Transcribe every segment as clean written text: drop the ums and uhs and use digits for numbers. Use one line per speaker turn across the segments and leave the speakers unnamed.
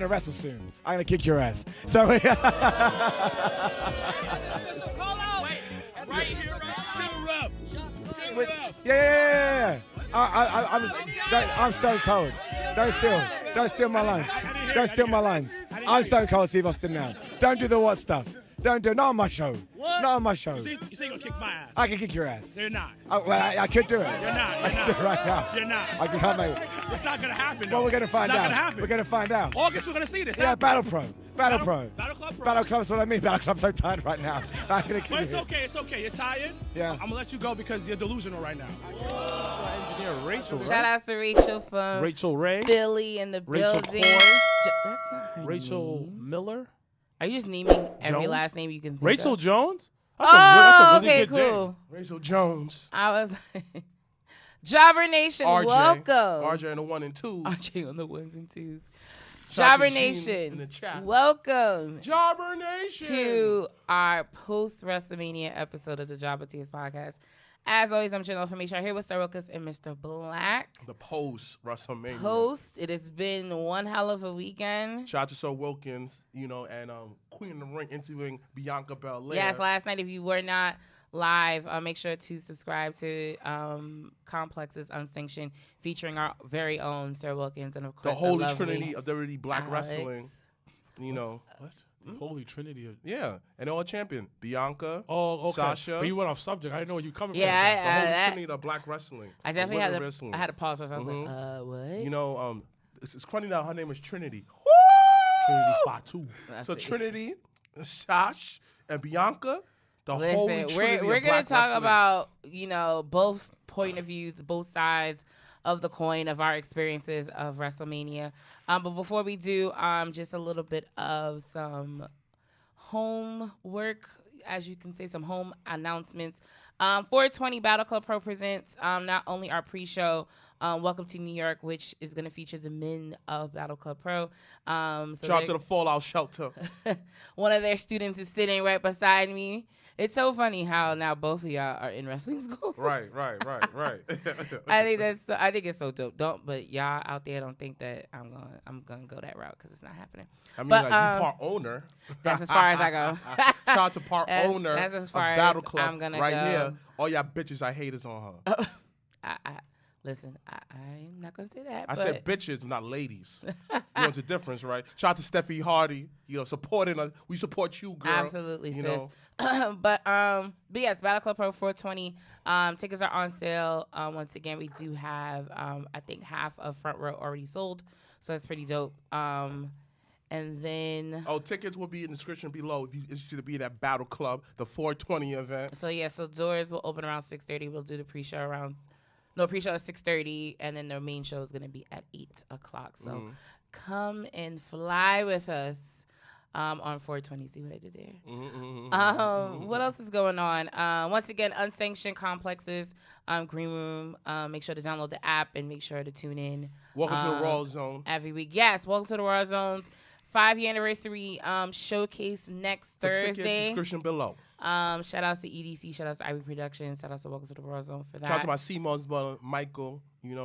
to wrestle soon. I'm gonna kick your ass. So
Right here,
yeah. I'm stone cold. Don't steal my lines. Don't steal my lines. I'm stone cold Steve Austin now. Don't do the what stuff. Not on my show.
What?
Not on my show.
You say you're gonna kick my ass?
I can kick your ass.
You're not.
I could do it.
You're not.
I can do it right now.
You're not.
I can come out.
It's not gonna happen.
Well, we're gonna find
it's
out.
Not gonna happen.
We're gonna find out.
August, we're gonna see this.
Yeah,
happen.
Battle Pro. Battle
Club Pro.
Battle Club's what I mean. Battle Club's so tired right now. I'm gonna kill
But it's
you.
okay. It's okay. You're tired.
Yeah.
I'm gonna let you go because you're delusional right now.
Engineer Rachel.
Shout out to Rachel from
Rachel Ray.
Philly in the
Rachel
building.
Coy.
That's not her
Rachel
name.
Miller.
Are you just naming every
Jones?
last name you can think
Rachel
of?
Jones.
Oh,
that's a really
okay,
good name.
cool.
Rachel Jones.
I was Jobber Nation,
RJ.
welcome.
RJ on the 1 and 2.
RJ on the 1s and 2s.
Shout out
Jobber
to Gene in
Nation,
the chat.
welcome
Jobber Nation.
to our post-WrestleMania episode of the Jobbertears podcast. As always, I'm Janelle from Make Sure I'm here with Sir Wilkins and Mrblacc.
The post WrestleMania.
Post. It has been one hell of a weekend.
Shout out to Sir Wilkins, and Queen of the Ring interviewing Bianca Belair.
Yes, last night, if you were not live, make sure to subscribe to Complex's Unsanctioned, featuring our very own Sir Wilkins and, of course,
the Holy
lovely
Trinity of WWE Black
Alex.
Wrestling.
What?
The
Holy Trinity.
Yeah, and all champion. Bianca,
Oh, okay.
Sasha.
But you went off subject. I didn't know where you coming
Yeah,
from.
The Holy
that-
Trinity of Black Wrestling.
I definitely
Women
had
wrestling.
I had to pause for a second. I was
Mhm.
like, what?
It's funny now. Her name is Trinity.
Trinity Fatu.
Let's
So
see.
Trinity, Sash, and Bianca, the Holy
Listen,
Trinity
we're
of
gonna
Black
talk
wrestling.
about both point of views, both sides of the coin of our experiences of WrestleMania. But before we do, just a little bit of some homework, as you can say, some home announcements. 420 Battle Club Pro presents not only our pre-show, Welcome to New York, which is going to feature the men of Battle Club Pro. So
Shout out to the Fallout Shelter.
one of their students is sitting right beside me. It's so funny how now both of y'all are in wrestling school.
Right.
I think it's so dope. But y'all out there don't think that I'm gonna go that route because it's not happening.
I mean,
But,
you part owner.
That's as far as I go.
Shout out to part owner
that's as far
of Battle
as
Club.
I'm gonna
right
go.
here. All y'all bitches are haters on her.
Listen, I'm not gonna say that.
I
but
said bitches, not ladies. You know what's the difference, right? Shout out to Steffi Hardy, supporting us. We support you, girl.
Absolutely,
you
sis.
know.
but yes, Battle Club Pro 420. Tickets are on sale. Once again, we do have I think half of front row already sold, so that's pretty dope. And then
Tickets will be in the description below if you're interested to be at Battle Club, the 420 event.
so doors will open around 6:30. We'll do the pre-show pre-show at 6:30, and then the main show is going to be at 8 o'clock. So come and fly with us on 420. See what I did there? What else is going on? Once again, Unsanctioned Complexes, Green Room. Make sure to download the app and make sure to tune in.
Welcome to the Raw Zone.
Every week. Yes, welcome to the Raw Zones. 5-year anniversary showcase next
Ticket
Thursday.
description below.
Shout outs to EDC, shout outs to Ivy Productions, shout outs to Welcome to the Raw Zone for that.
Shout out to my CMOS brother, Michael.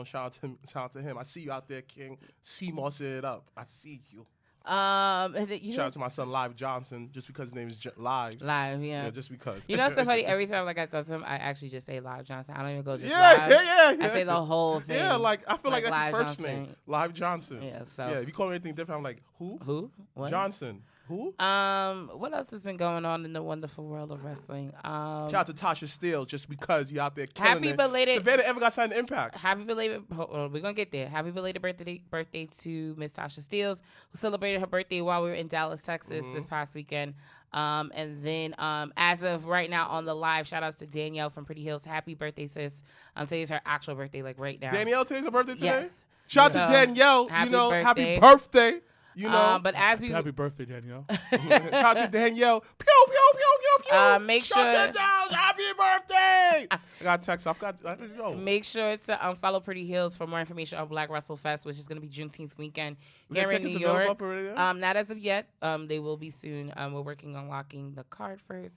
Shout out to him. I see you out there, King. CMOS it up. I see you. Shout out to my son, Live Johnson, just because his name is Live.
Live, yeah.
Just because.
You know, it's so funny. Every time I talk to him, I actually just say Live Johnson. I don't even go just
Yeah.
Live. I say the whole thing.
Yeah, I feel like that's his
Live
first
Johnson.
name. Live Johnson.
Yeah, so.
Yeah, if you call me anything different, I'm like, who?
Who? What?
Johnson. Who?
What else has been going on in the wonderful world of wrestling?
Shout out to Tasha Steelz, just because you're out there killing
Happy
it.
belated.
Savannah ever got signed to Impact?
Happy belated. Hold on, we're gonna get there. Happy belated birthday to Miss Tasha Steelz, who celebrated her birthday while we were in Dallas, Texas this past weekend. And then as of right now on the live, shout outs to Danielle from Pretty Hills. Happy birthday, sis. Today's her actual birthday, like right now.
Danielle, today's her birthday today?
Yes.
Shout out to Danielle.
Happy
happy birthday.
But as we
Happy birthday, Danielle.
Shout out to Danielle. Pew, pew, pew, pew, pew.
Make
Shut
sure-
that down. Happy birthday. I got a text. I didn't know.
make sure to follow Pretty Hills for more information on Black Wrestle Fest, which is going to be Juneteenth weekend here in New York.
Up already there?
Not as of yet. They will be soon. We're working on locking the card first,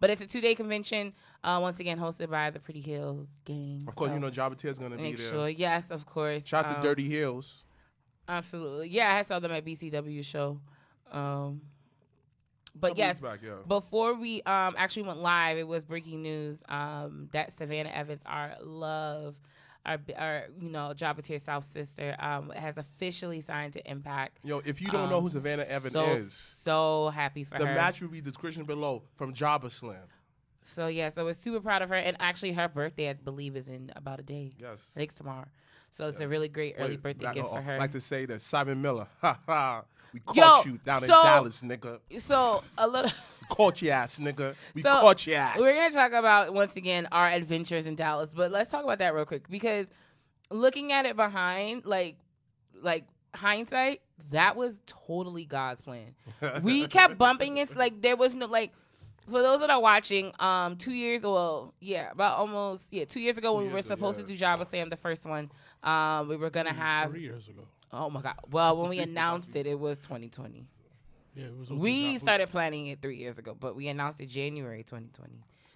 but it's a 2-day convention. Once again, hosted by the Pretty Hills gang.
Of course,
So
Jobbertears is going to be
make
there.
sure. Yes, of course.
Shout out to Dirty Hills.
Absolutely. Yeah, I saw them at BCW show. But yes,
back, yeah.
before we actually went live, it was breaking news that Savannah Evans, our Jobbertears South sister, has officially signed to Impact.
Yo, if you don't know who Savannah Evans is,
so happy for her.
The match will be description below from JobberSlam.
So we're super proud of her, and actually her birthday, I believe, is in about a day.
Yes,
I think it's tomorrow. So it's a really great early birthday gift for her.
I like to say that Simon Miller, we caught you down in Dallas, nigga.
So a little
caught your ass, nigga. We caught your ass.
We're gonna talk about once again our adventures in Dallas, but let's talk about that real quick because looking at it behind, like hindsight, that was totally God's plan. We kept bumping into there was no For those that are watching, 2 years, 2 years ago when we were supposed to do JobberSlam, the first one, we were going to have...
3 years ago.
Oh, my God. Well, when we announced it, it was 2020.
Yeah, it was.
We started planning it 3 years ago, but we announced it January 2020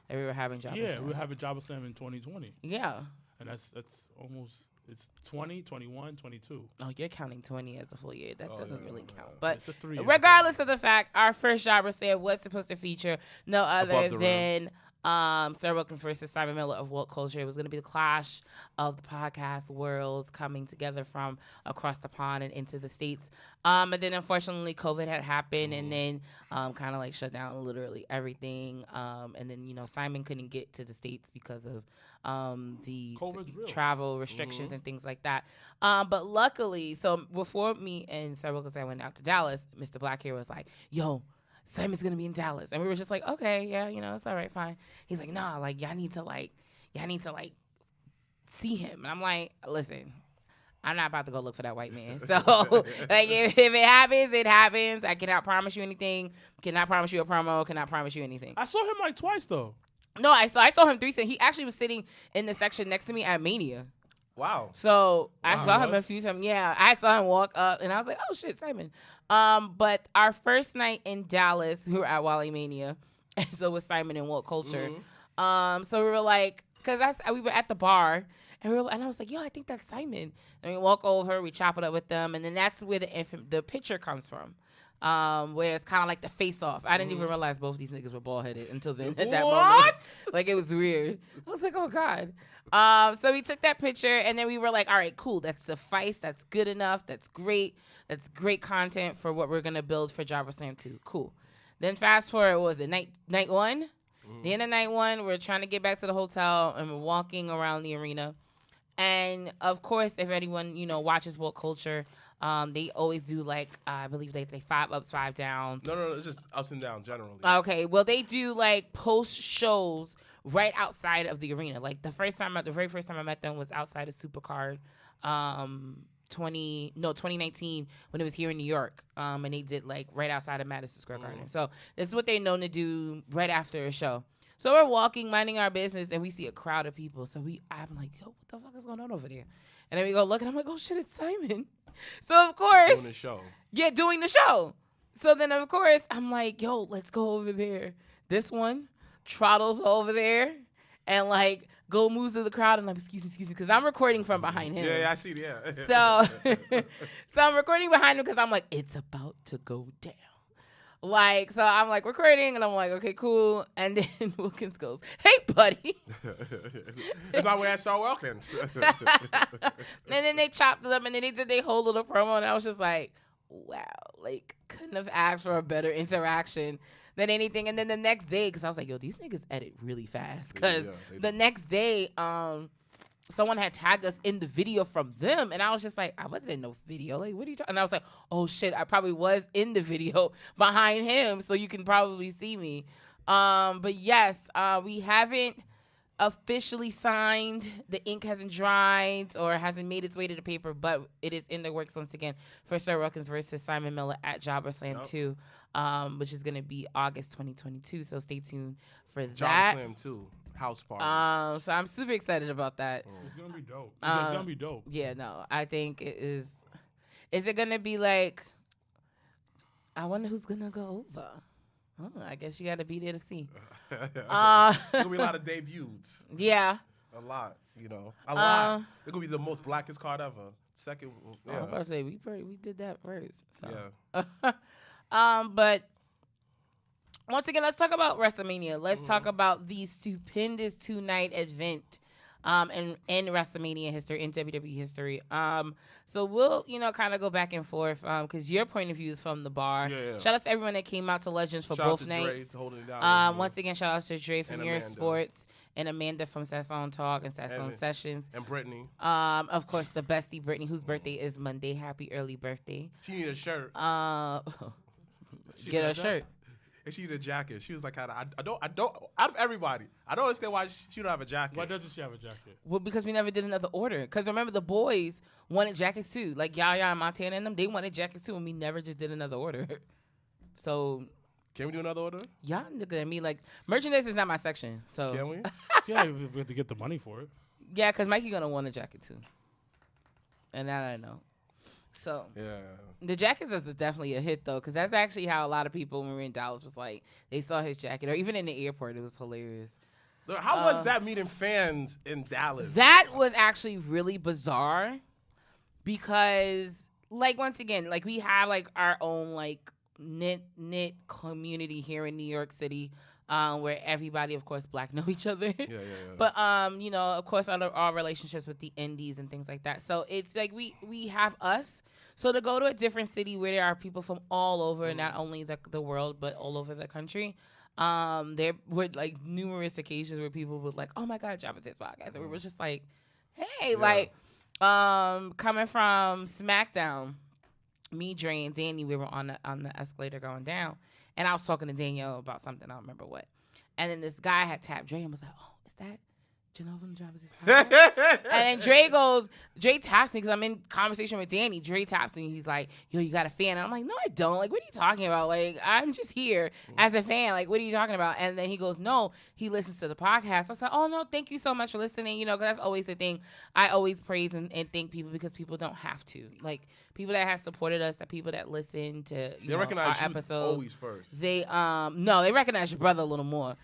that we were having JobberSlam.
Yeah, we were having JobberSlam in 2020.
Yeah.
And that's almost... It's 20, 21, 22.
Oh, you're counting 20 as the full year. That doesn't really count. But
it's
regardless of the fact, our first JobberSlam was supposed to feature no other than Sarah Wilkins versus Simon Miller of WhatCulture. It was going to be the clash of the podcast worlds coming together from across the pond and into the States. And then, unfortunately, COVID had happened and then kind of shut down literally everything. And then, Simon couldn't get to the States because of the travel restrictions and things like that. But luckily, so before me and Sarah Wilkins went out to Dallas, Mr. Black here was like, yo, Simon's going to be in Dallas. And we were just like, okay, yeah, it's all right, fine. He's like, nah, y'all need to see him. And I'm like, listen, I'm not about to go look for that white man. So, if it happens, it happens. I cannot promise you anything. Cannot promise you a promo. Cannot promise you anything.
I saw him twice, though.
No, I saw him 3 times. He actually was sitting in the section next to me at Mania.
Wow.
So I saw him a few times. Yeah, I saw him walk up, and I was like, oh, shit, Simon. But our first night in Dallas, we were at Wally Mania, and so was Simon and WhatCulture. So we were like, because we were at the bar, and I was like, yo, I think that's Simon. And we walk over, we chop it up with them, and then that's where the picture comes from. Where it's kind of like the face-off. I didn't even realize both of these niggas were bald-headed until then. At that moment. It was weird. I was like, oh, God. So we took that picture, and then we were like, all right, cool. That suffice. That's good enough. That's great. That's great content for what we're going to build for JobberSlam 2. Cool. Then fast forward, what was it, night one? The end of night one, we're trying to get back to the hotel, and we're walking around the arena. And, of course, if anyone, watches WhatCulture, they always do I believe they 5 ups, 5 downs.
No, it's just ups and downs generally.
Okay, well they do post shows right outside of the arena. The very first time I met them was outside of Supercard, 2019 when it was here in New York. And they did right outside of Madison Square Garden. So that's what they're known to do right after a show. So we're walking, minding our business, and we see a crowd of people. So I'm like, yo, what the fuck is going on over there? And then we go look, and I'm like, oh shit, it's Simon. So, of course.
Doing the show.
Yeah, doing the show. So then, of course, I'm like, yo, let's go over there. This one trottles over there and, go moves to the crowd. And I'm excuse me, because I'm recording from behind him.
Yeah, I see it, yeah.
So I'm recording behind him because I'm like, it's about to go down. So I'm recording, and I'm like, okay, cool. And then Wilkins goes, hey, buddy.
That's not where I saw Wilkins.
And then they chopped it up, and then they did their whole little promo, and I was just like, wow, couldn't have asked for a better interaction than anything. And then the next day, because I was like, yo, these niggas edit really fast. Because the next day, someone had tagged us in the video from them, and I was just like, I wasn't in no video. What are you talking? And I was like, oh shit, I probably was in the video behind him, so you can probably see me. But yes, we haven't officially signed. The ink hasn't dried or hasn't made its way to the paper, but it is in the works once again for Sarah Wilkins versus Simon Miller at JobberSlam 2, which is going to be August 2022. So stay tuned for that.
JobberSlam 2. House party.
So I'm super excited about that.
It's gonna be dope. It's gonna be dope.
Yeah, no, I think it is. Is it gonna be I wonder who's gonna go over. Oh, I guess you got to be there to see.
There's gonna be a lot of debuts.
Yeah.
A lot, A lot. It's gonna be the most blackest card ever. second.
I was about to say we did that first. So.
Yeah.
But once again, let's talk about WrestleMania. Let's talk about the stupendous 2-night event. In WrestleMania history, in WWE history. So we'll, kind of go back and forth because your point of view is from the bar.
Yeah.
Shout out to everyone that came out to Legends for both nights.
Dre to holding it down.
Once again, shout out to Dre from Your Sports and Amanda from Sasson Talk and Sasson Sessions.
And Brittany.
Of course, the bestie Brittany, whose birthday is Monday. Happy early birthday.
She need a shirt.
Get a shirt.
And she need a jacket. She was like, I don't, out of everybody, I don't understand why she don't have a jacket.
Why doesn't she have a jacket?
Well, because we never did another order. Because remember, the boys wanted jackets too. Like Yaya and Montana and them, they wanted jackets too, and we never just did another order. So.
Can we do another order?
Y'all looking at me like, merchandise is not my section. So.
Can we?
Yeah, we have to get the money for it.
Yeah, because Mikey going to want a jacket too. And that I know. So
yeah,
the jackets is definitely a hit though, because that's actually how a lot of people when we were in Dallas was like they saw his jacket, or even in the airport, it was hilarious.
How was that meeting fans in Dallas?
That was actually really bizarre because, like, once again, like we have like our own like knit community here in New York City. Where everybody, of course, Black know each other.
Yeah.
But, of course, our relationships with the indies and things like that. So it's like we have us. So to go to a different city where there are people from all over, not only the world, but all over the country, there were, like, numerous occasions where people would, like, oh, my God, Jobbertears podcast. And we were just like, hey, like, coming from SmackDown, me, Dre, and Danny, we were on the escalator going down. And I was talking to Danielle about something. I don't remember what. And then this guy had tapped Dre and was like, oh, is that Janelle from the Jobbertears? And then Dre taps me because I'm in conversation with Danny. Dre taps me. He's like, yo, you got a fan? And I'm like, no, I don't. Like, what are you talking about? Like, I'm just here as a fan. Like, what are you talking about? And then he goes, no, he listens to the podcast. I said, oh, no, thank you so much for listening. Because that's always the thing. I always praise and thank people because people don't have to. Like, people that have supported us, the people that listen to
recognize
our episodes.
Always first.
They they recognize your brother a little more.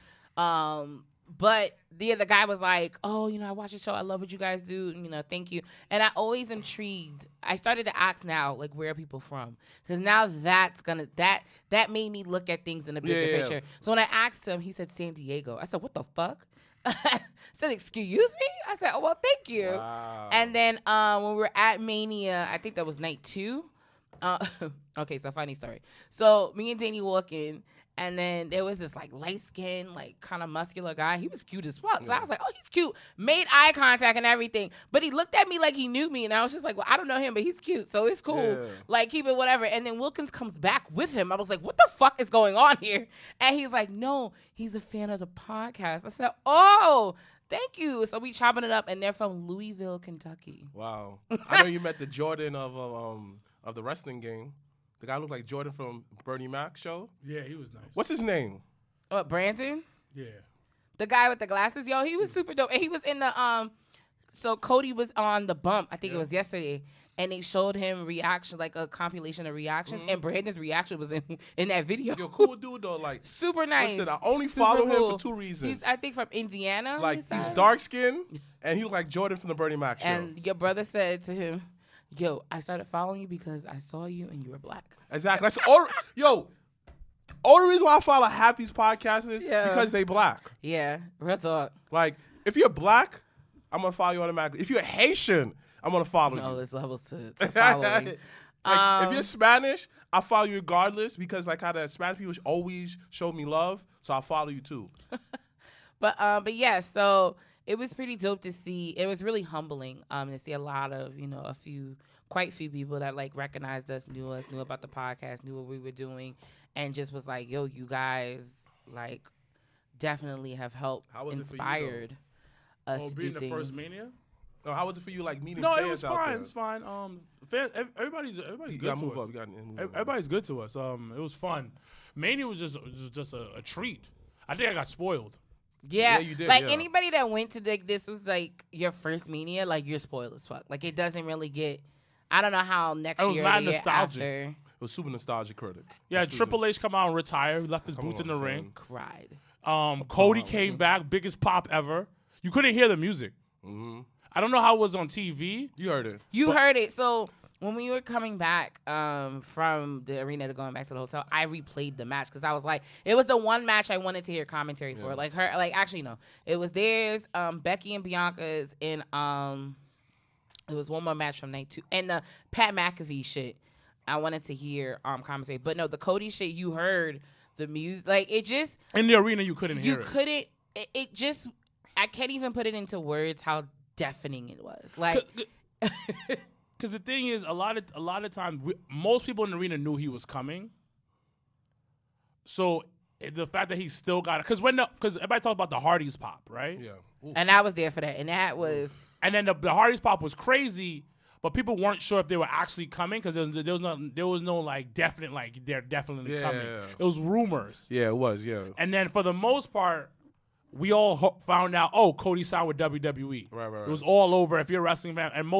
But the other guy was like, oh, I watch the show. I love what you guys do. Thank you. And I always intrigued. I started to ask now, like, where are people from? Because now that made me look at things in a bigger picture. So when I asked him, he said San Diego. I said, what the fuck? I said, excuse me? I said, oh, well, thank you.
Wow.
And then when we were at Mania, I think that was night 2. Okay, so funny story. So me and Danny walk in. And then there was this, like, light-skinned, like, kind of muscular guy. He was cute as fuck. So I was like, oh, he's cute. Made eye contact and everything. But he looked at me like he knew me. And I was just like, well, I don't know him, but he's cute. So it's cool. Yeah. Like, keep it whatever. And then Wilkins comes back with him. I was like, what the fuck is going on here? And he's like, no, he's a fan of the podcast. I said, oh, thank you. So we chopping it up. And they're from Louisville, Kentucky.
Wow. I know you met the Jordan of the wrestling game. The guy looked like Jordan from Bernie Mac show.
Yeah, he was nice.
What's his name?
What, Brandon?
Yeah.
The guy with the glasses? Yo, he was super dope. And he was in the, so Cody was on the bump, I think it was yesterday, and they showed him reaction, like a compilation of reactions, and Brandon's reaction was in that video.
Yo, cool dude, though. Like,
super nice.
Listen, I only follow him for 2 reasons.
He's, I think, from Indiana.
Like, he's dark-skinned, and he was like Jordan from the Bernie Mac show.
And your brother said to him, yo, I started following you because I saw you and you were black.
Exactly. That's all. Yo, only reason why I follow half these podcasts is because they black.
Yeah, real talk.
Like, if you're black, I'm going to follow you automatically. If you're Haitian, I'm going to follow you.
No, there's levels to following.
Like, if you're Spanish, I follow you regardless because, like, how the Spanish people always show me love, so I'll follow you too.
But yeah, so it was pretty dope to see. It was really humbling to see a lot of, quite a few people that, like, recognized us, knew about the podcast, knew what we were doing, and just was like, yo, you guys, like, definitely have helped, inspired us to
being
do
the
things.
first Mania?
No, how was it for you, like, meeting
fans?
fans
No, it was
out
fine.
there?
It was fine. Fans, everybody's good to us. Everybody's good to us. It was fun. Mania was just a treat. I think I got spoiled.
Yeah,
you did,
like anybody that went to this was like your first Mania, like you're spoiled as fuck. Like it doesn't really get. I don't know how next year.
It was mad nostalgic.
It was super nostalgic, critic.
Yeah, Triple H come out and retire. He left his boots in the ring.
Cried.
Cody came back, biggest pop ever. You couldn't hear the music.
Mm-hmm.
I don't know how it was on TV.
You heard it.
You heard it. So when we were coming back from the arena to going back to the hotel, I replayed the match because I was like, it was the one match I wanted to hear commentary for. Like actually no, it was theirs, Becky and Bianca's, and it was one more match from night 2, and the Pat McAfee shit. I wanted to hear commentary, but no, the Cody shit. You heard the music, like it just
in the arena. You couldn't hear it.
You couldn't. It just. I can't even put it into words how deafening it was. Like,
because the thing is, a lot of times, most people in the arena knew he was coming. So the fact that he still got it, because everybody talked about the Hardys pop, right?
Yeah. Ooh.
And I was there for that, and that was.
And then the Hardys pop was crazy, but people weren't sure if they were actually coming because there was no like definite like they're definitely coming.
Yeah.
It was rumors.
Yeah, it was. Yeah.
And then for the most part, we all found out, oh, Cody signed with WWE.
Right.
It was all over. If you're a wrestling fan, and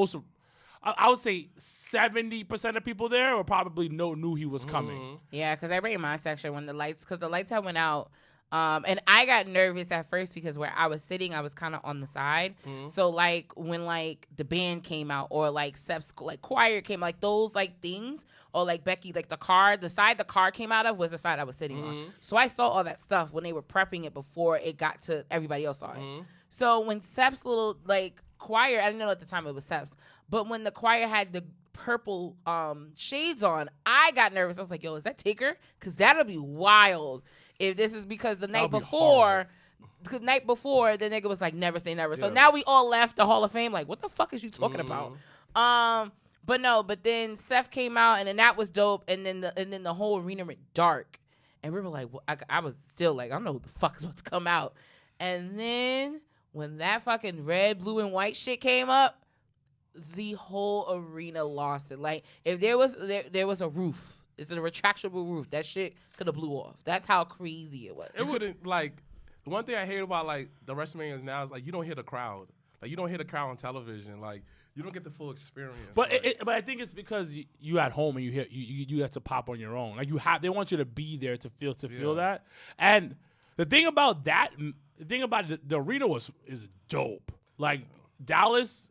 I would say 70% of people there were probably knew he was coming.
Yeah, because I bring my section when the lights had went out. And I got nervous at first because where I was sitting, I was kind of on the side. So like when like the band came out or like Seth's like choir came, like those like things, or like Becky, like the side the car came out of was the side I was sitting on. So I saw all that stuff when they were prepping it before it got to everybody else saw it. So when Seth's little like choir, I didn't know at the time it was Seth's, but when the choir had the purple shades on, I got nervous. I was like, yo, is that Taker? Because that'll be wild. If this is because the night before, the nigga was like, never say never. Yeah. So now we all left the Hall of Fame like, what the fuck is you talking about? But then Seth came out, and then that was dope, and then the whole arena went dark, and we were like, well, I was still like, I don't know who the fuck is about to come out, and then when that fucking red, blue, and white shit came up, the whole arena lost it. Like if there was a roof. It's a retractable roof. That shit could have blew off. That's how crazy it was.
It wouldn't, like, the one thing I hate about, like, the WrestleManias now is, like, you don't hear the crowd. Like, you don't hear the crowd on television. Like, you don't get the full experience.
But but I think it's because you at home and you have to pop on your own. Like, they want you to be there to feel that. And the thing about the arena is dope. Like, Dallas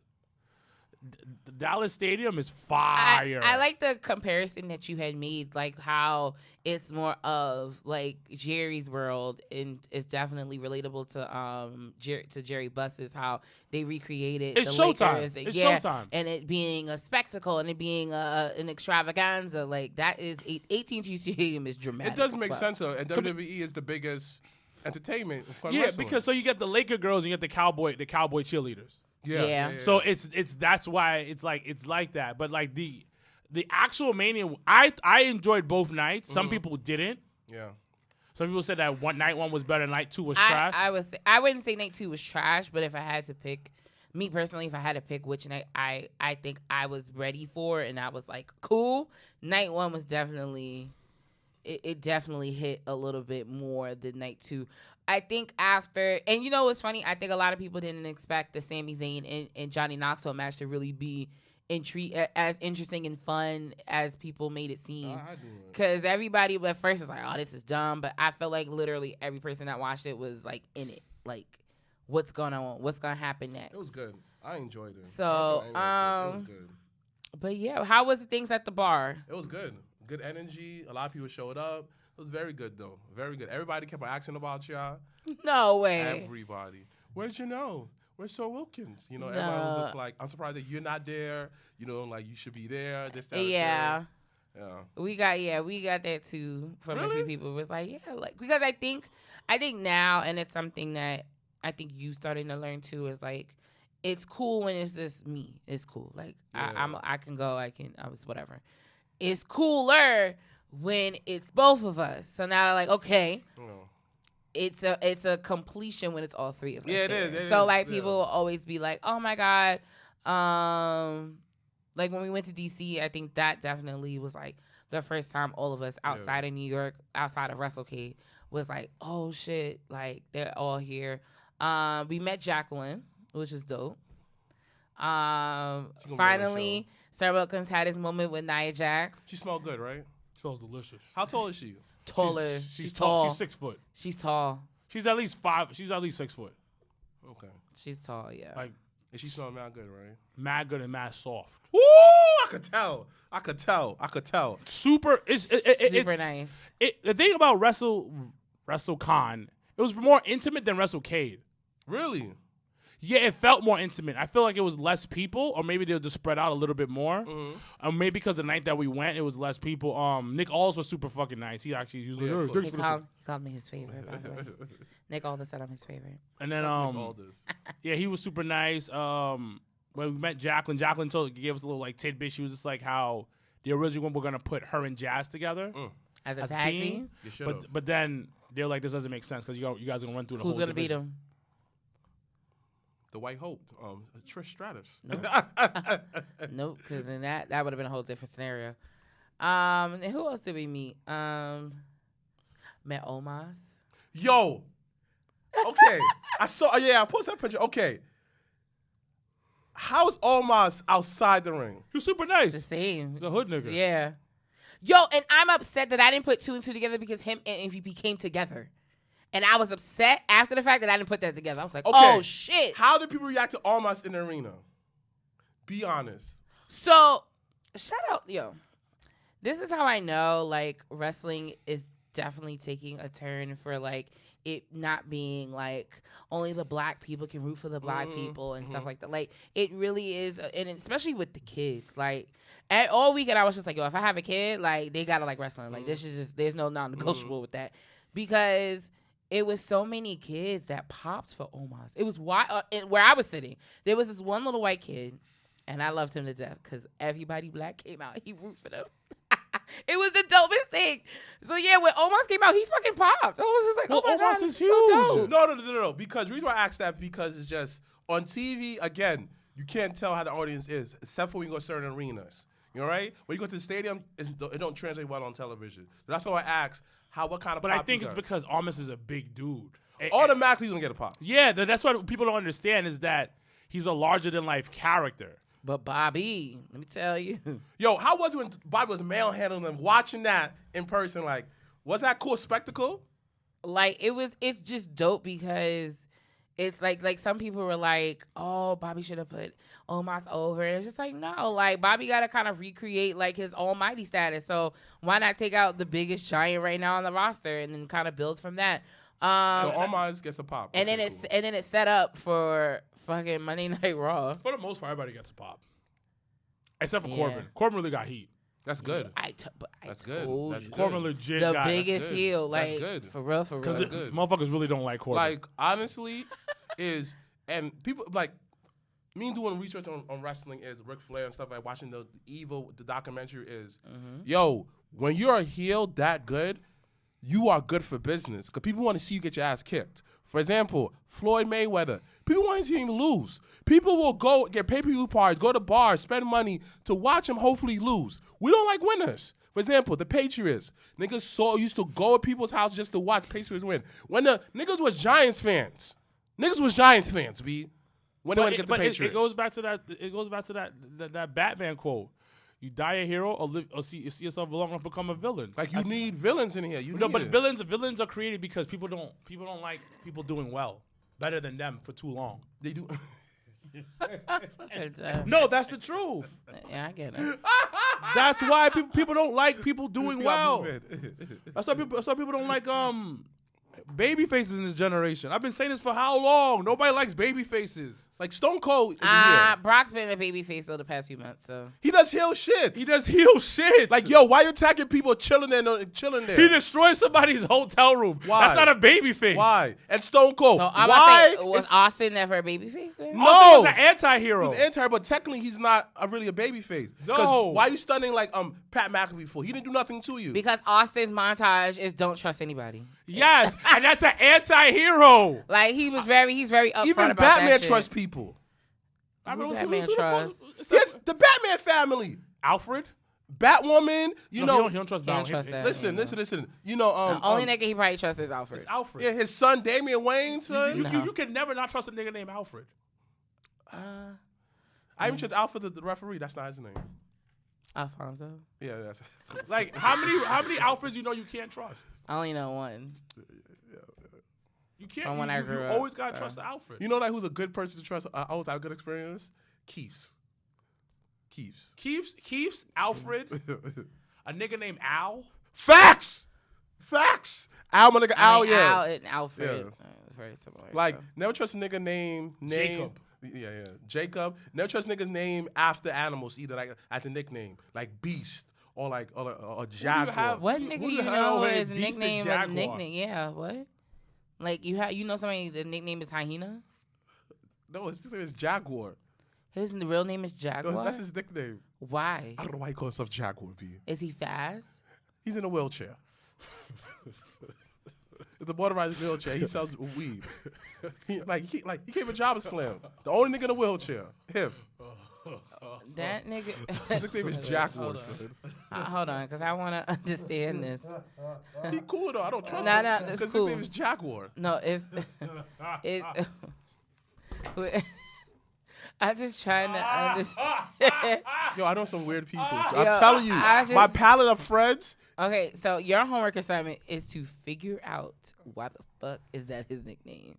the Dallas Stadium is fire.
I like the comparison that you had made, like how it's more of like Jerry's world, and it's definitely relatable to Jerry Buss's, how they recreated
it's
the
Showtime.
Lakers.
It's Showtime.
And it being a spectacle and it being an extravaganza, like that is AT&T Stadium is dramatic.
It does make sense though, and WWE is the biggest entertainment for wrestling.
Because so you get the Laker girls and you get the cowboy cheerleaders.
Yeah.
So it's that's why it's like that. But like the actual Mania, I enjoyed both nights. Some people didn't.
Yeah.
Some people said that night one was better, night two was trash.
I wouldn't say night two was trash, but if I had to pick, me personally, if I had to pick which night I think I was ready for and I was like cool, night one was definitely it definitely hit a little bit more than night two. I think after, and you know what's funny? I think a lot of people didn't expect the Sami Zayn and Johnny Knoxville match to really be as interesting and fun as people made it seem. Because everybody at first was like, oh, this is dumb. But I felt like literally every person that watched it was like in it. Like, what's going on? What's going to happen next?
It was good. I enjoyed it.
So,
it was good.
But yeah, how was the things at the bar?
It was good. Good energy. A lot of people showed up. It was very good, though. Very good. Everybody kept on asking about y'all.
No way.
Everybody. Where'd you know? Where's Sir Wilkins? You know, everybody was just like, I'm surprised that you're not there. You know, like, you should be there. This, that,
yeah.
Yeah.
We got that, too, from
really?
a few people. It was like, yeah, like, because I think now, and it's something that I think you starting to learn, too, is, like, it's cool when it's just me. It's cool. Like, yeah. I can go. I was whatever. It's cooler when it's both of us. So now, like, okay, it's a completion when it's all three of us.
Yeah, it is.
So like, people will always be like, oh my God, like when we went to DC, I think that definitely was like the first time all of us outside of New York, outside of WrestleCon, was like, oh shit, like they're all here. We met Jacqueline, which was dope. Finally, Sir Wilkins had his moment with Nia Jax.
She smelled good, right?
Smells delicious.
How tall is she?
Taller.
She's
tall.
She's 6 foot.
She's tall.
She's at least 5. She's at least 6 foot.
Okay.
She's tall. Yeah.
Like
And she smelled mad good, right?
Mad good and mad soft.
Woo! I could tell.
Super.
Super nice.
The thing about WrestleCon, it was more intimate than WrestleCade.
Really?
Yeah, it felt more intimate. I feel like it was less people, or maybe they'll just spread out a little bit more.
Mm-hmm.
Maybe because the night that we went, it was less people. Nick Aldis was super fucking nice. He actually usually
He called me his favorite, by the way. Nick Aldis said I'm his favorite.
And then yeah, he was super nice. When we met Jacqueline gave us a little like tidbit. She was just like how the original one were gonna put her and Jazz together
as a tag team.
But then they're like, this doesn't make sense because you guys are gonna run through the whole.
Who's gonna
division.
beat him?
The White Hope, Trish Stratus.
Nope, because then that would have been a whole different scenario. And who else did we meet? Met Omos.
Yo. Okay. I posted that picture. Okay. How's Omos outside the ring?
He was super nice.
The same.
He's a hood nigga.
Yeah. Yo, and I'm upset that I didn't put 2 and 2 together because him and MVP came together. And I was upset after the fact that I didn't put that together. I was like, oh, shit.
How did people react to Omos in the arena? Be honest.
So, shout out, yo. This is how I know, like, wrestling is definitely taking a turn for, like, it not being, like, only the black people can root for the black people and stuff like that. Like, it really is, and especially with the kids. Like, all weekend I was just like, yo, if I have a kid, like, they gotta like wrestling. Like, this is just, there's no non-negotiable with that. Because it was so many kids that popped for Omos. It was where I was sitting. There was this one little white kid, and I loved him to death because everybody black came out. He rooted for them. It was the dopest thing. So yeah, when Omos came out, he fucking popped. I was just like, oh my God,
Omos is
so
huge.
dope.
No. Because the reason why I asked that because it's just on TV again. You can't tell how the audience is except for when you go to certain arenas. You know, right? When you go to the stadium, it don't translate well on television. That's why I asked what kind of.
But
pop
I think
you
it's
got.
because Omos is a big dude.
Automatically he's gonna get a pop.
Yeah, that's what people don't understand is that he's a larger than life character.
But Bobby, let me tell you.
Yo, how was it when Bobby was manhandling them? Watching that in person, like, was that cool spectacle?
Like, it's just dope because it's like some people were like, oh, Bobby should have put Omos over. And it's just like, no, like, Bobby got to kind of recreate, like, his almighty status. So why not take out the biggest giant right now on the roster and then kind of build from that?
So Omos gets a pop.
And then it's set up for fucking Monday Night Raw.
For the most part, everybody gets a pop. Except for
Yeah.
Corbin. Corbin really got heat.
That's good.
That's
good.
told
That's
you.
good.
Corbin legit
The
got
biggest
good.
heel.
That's
Like,
good.
for real.
because
good.
motherfuckers really don't like Corbin.
Like, honestly, and people, like, me doing research on wrestling is Ric Flair and stuff like watching the documentary is, yo, when you're a heel that good, you are good for business because people want to see you get your ass kicked. For example, Floyd Mayweather. People want to see him lose. People will go get pay-per-view parties, go to bars, spend money to watch him hopefully lose. We don't like winners. For example, the Patriots. Niggas used to go to people's houses just to watch Patriots win. When the niggas was Giants fans. B. When they want to get the Patriots.
It goes back to that Batman quote. You die a hero or see yourself long enough to become a villain.
Like, you need villains in here.
Villains are created because people don't like people doing well better than them for too long.
They do.
No, that's the truth.
Yeah, I get it.
That's why people don't like people doing well. That's why people don't like baby faces in this generation. I've been saying this for how long? Nobody likes baby faces.
Like, Stone Cold is a heel.
Brock's been a baby face over the past few months, so.
He does heel shit. Like, yo, why you attacking people chilling there?
He destroyed somebody's hotel room.
Why?
That's not a baby face.
Why? And Stone Cold.
So
why?
Was Austin never a baby face then?
No.
Austin was an anti-hero.
He's an anti, but technically he's not really a baby face.
No.
Why you stunning like Pat McAfee for? He didn't do nothing to you.
Because Austin's montage is don't trust anybody.
Yes, and that's an anti-hero.
Like, he's very upfront
Even
about
Batman
that shit.
trusts people.
Batman trust?
Yes, the Batman family.
Alfred?
Batwoman, you know.
He don't trust
He don't
Batman.
trust that.
Listen. You know,
The only nigga he probably trusts is Alfred.
It's Alfred.
yeah, his son Damian Wayne's son.
You can never not trust a nigga named Alfred.
I even trust Alfred the referee. That's not his name.
Alfonso.
Yeah, that's.
Like, how many Alfreds you know you can't trust?
I only know one.
You can't.
From when I grew up,
always gotta
so.
trust Alfred.
You know, like who's a good person to trust? I always have a good experience. Keith's.
Alfred, a nigga named Al.
Facts. Al, my nigga, Al, yeah.
Al and Alfred.
Yeah.
Very similar.
Like,
so.
never trust a nigga name.
Jacob.
Yeah. Jacob. Never trust niggas name after animals either, like as a nickname, like Beast or like a Jaguar.
have?
What
Who
nigga
the
you
hell
know
is
is a
Beast and
nickname? A
Jaguar?
nickname, yeah. What? Like you know somebody the nickname is Hyena.
No, his name is Jaguar.
His real name is Jaguar.
No, that's his nickname.
Why?
I don't know why he calls himself Jaguar, B.
Is he fast?
He's in a wheelchair. It's a motorized wheelchair. He sells weed. He came a JobberSlam. The only nigga in a wheelchair. Him.
That nigga.
His nickname is Jaguar.
Hold on, because I want to understand this.
He cool though. I don't trust
Nah,
him.
that's
His
cool.
nickname is Jaguar.
No, it's. I'm just trying to understand.
Yo, I know some weird people. So
Yo,
I'm telling you, my palette of friends.
Okay, so your homework assignment is to figure out why the fuck is that his nickname.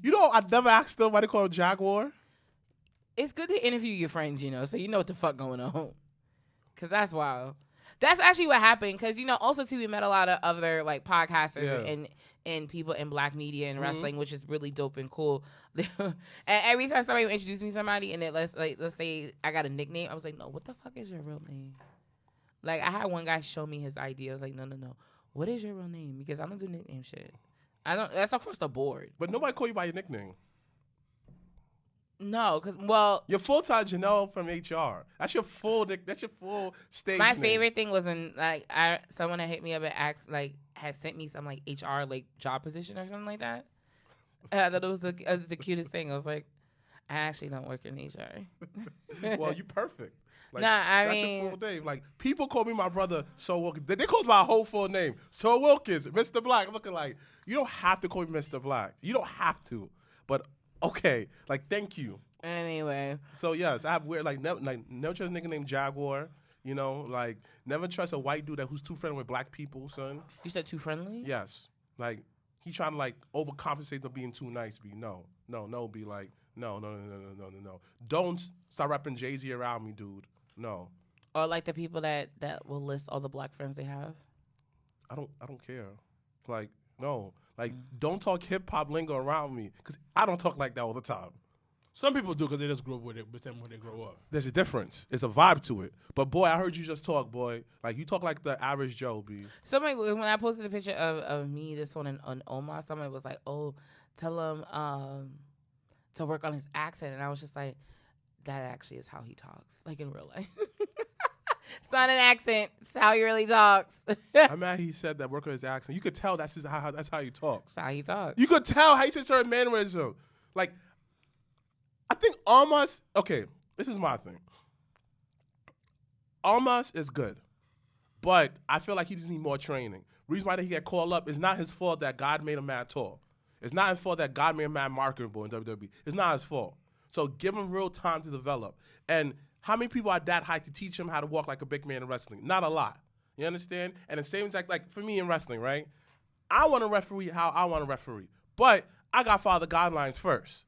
You know, I never asked them why they call him Jaguar.
It's good to interview your friends, so you know what the fuck going on. Cause that's wild. That's actually what happened. Cause also too, we met a lot of other like podcasters and people in black media and wrestling, which is really dope and cool. And every time somebody would introduce me to somebody, and let's say I got a nickname, I was like, no, what the fuck is your real name? Like I had one guy show me his ID. I was like, no, what is your real name? Because I don't do nickname shit. I don't. That's across the board.
But nobody call you by your nickname.
No, because
your full time Janelle from HR. That's your full stage.
My
name.
favorite thing was when someone had hit me up and asked had sent me some HR job position or something like that. And I thought it was the cutest thing. I was like, I actually don't work in HR.
Well, you perfect. Like,
nah,
that's your full name. Like people call me my brother So Wilkins. They call my whole full name So Wilkins, Mr. Black. I'm looking like you don't have to call me Mr. Black. You don't have to, but. Okay, thank you.
Anyway.
So yes, I have weird never trust a nigga named Jaguar. Never trust a white dude who's too friendly with black people, son.
You said too friendly?
Yes, he trying to overcompensate for being too nice. Be no. Be like no. Don't start rapping Jay-Z around me, dude. No.
Or the people that will list all the black friends they have.
I don't care. No. Don't talk hip hop lingo around me, because I don't talk like that all the time.
Some people do because they just grew up with them when they grow up.
There's a difference. It's a vibe to it. But boy, I heard you just talk, boy. You talk like the average Joe, B.
Somebody, when I posted a picture of me, this one on Omos, somebody was like, "Oh, tell him to work on his accent," and I was just like, "That actually is how he talks, in real life." It's not an accent. It's how he really talks.
I'm mad he said that, work on his accent. You could tell that's how he talks.
That's how he talks.
You could tell how he says certain mannerism. I think Omos, okay, this is my thing. Omos is good, but I feel like he just need more training. Reason why he got called up is not his fault that God made him mad tall. It's not his fault that God made him mad marketable in WWE. It's not his fault. So give him real time to develop. And how many people are that high to teach him how to walk like a big man in wrestling? Not a lot. You understand? And the same exact, for me in wrestling, right? I want to referee how I want to referee. But I got to follow the guidelines first.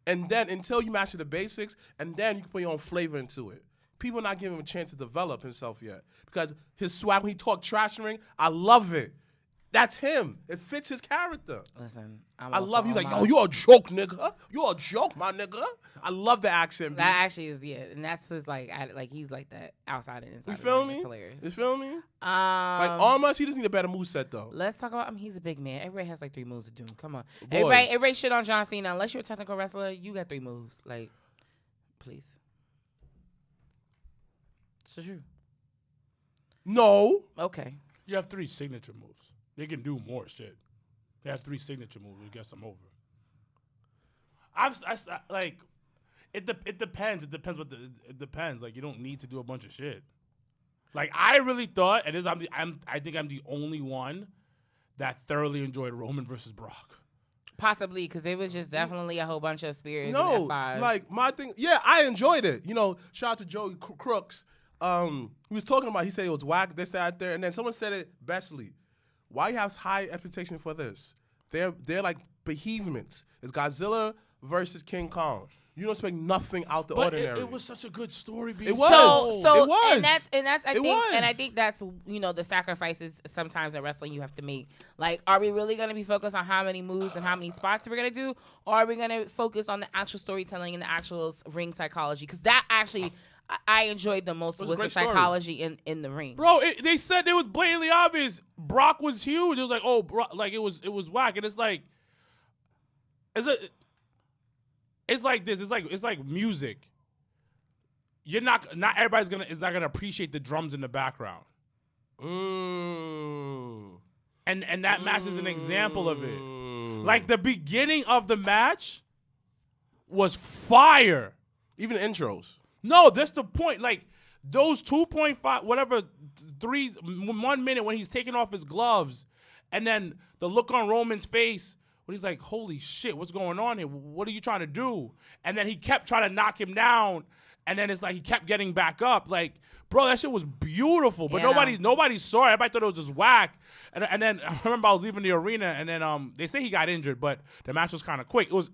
And then until you master the basics, and then you can put your own flavor into it. People are not giving him a chance to develop himself yet. Because his swag, when he talk trash in the ring, I love it. That's him. It fits his character.
Listen,
I love. He's like, yo, you a joke, nigga. You a joke, my nigga. I love the accent.
That actually is, and that's his he's like that outside and inside.
You feel me?
It's hilarious.
You feel me? Almost, he just need a better moveset though.
Let's talk about him. He's a big man. Everybody has 3 moves to do. Come on,
Boy.
everybody shit on John Cena. Unless you're a technical wrestler, you got 3 moves. Please. It's the truth.
No.
Okay.
You have 3 signature moves. They can do more shit. They have 3 signature moves to get them over. It depends. It depends. You don't need to do a bunch of shit. I really thought, and I think I'm the only one that thoroughly enjoyed Roman versus Brock.
Possibly, because it was just definitely a whole bunch of spirits.
No,
in F5.
my thing. Yeah, I enjoyed it. Shout out to Joey Crooks. He was talking about. He said it was whack. This, that, there, and then someone said it bestly. Why you have high expectation for this? They're behemoths. It's Godzilla versus King Kong. You don't expect nothing out the
But
ordinary.
it was such a good story.
It was.
So
It was.
and that's I
It
think
was.
and I think that's the sacrifices sometimes in wrestling you have to make. Like, are we really going to be focused on how many moves and how many spots we're going to do, or are we going to focus on the actual storytelling and the actual ring psychology? Because that actually I enjoyed the most was
a
the
great story.
psychology in the ring.
Bro, they said it was blatantly obvious. Brock was huge. It was like, oh, like it was whack, and it's like, it's like this. It's like music. You're not everybody's is not gonna appreciate the drums in the background. And that match is an example of it. Like the beginning of the match was fire.
Even intros.
No, that's the point. Like those 2.5, whatever, 1 minute when he's taking off his gloves, and then the look on Roman's face when he's like, "Holy shit, what's going on here? What are you trying to do?" And then he kept trying to knock him down, and then it's like he kept getting back up. Like, bro, that shit was beautiful, but nobody saw it. Everybody thought it was just whack. And then I remember I was leaving the arena, and then they say he got injured, but the match was kind of quick. It was.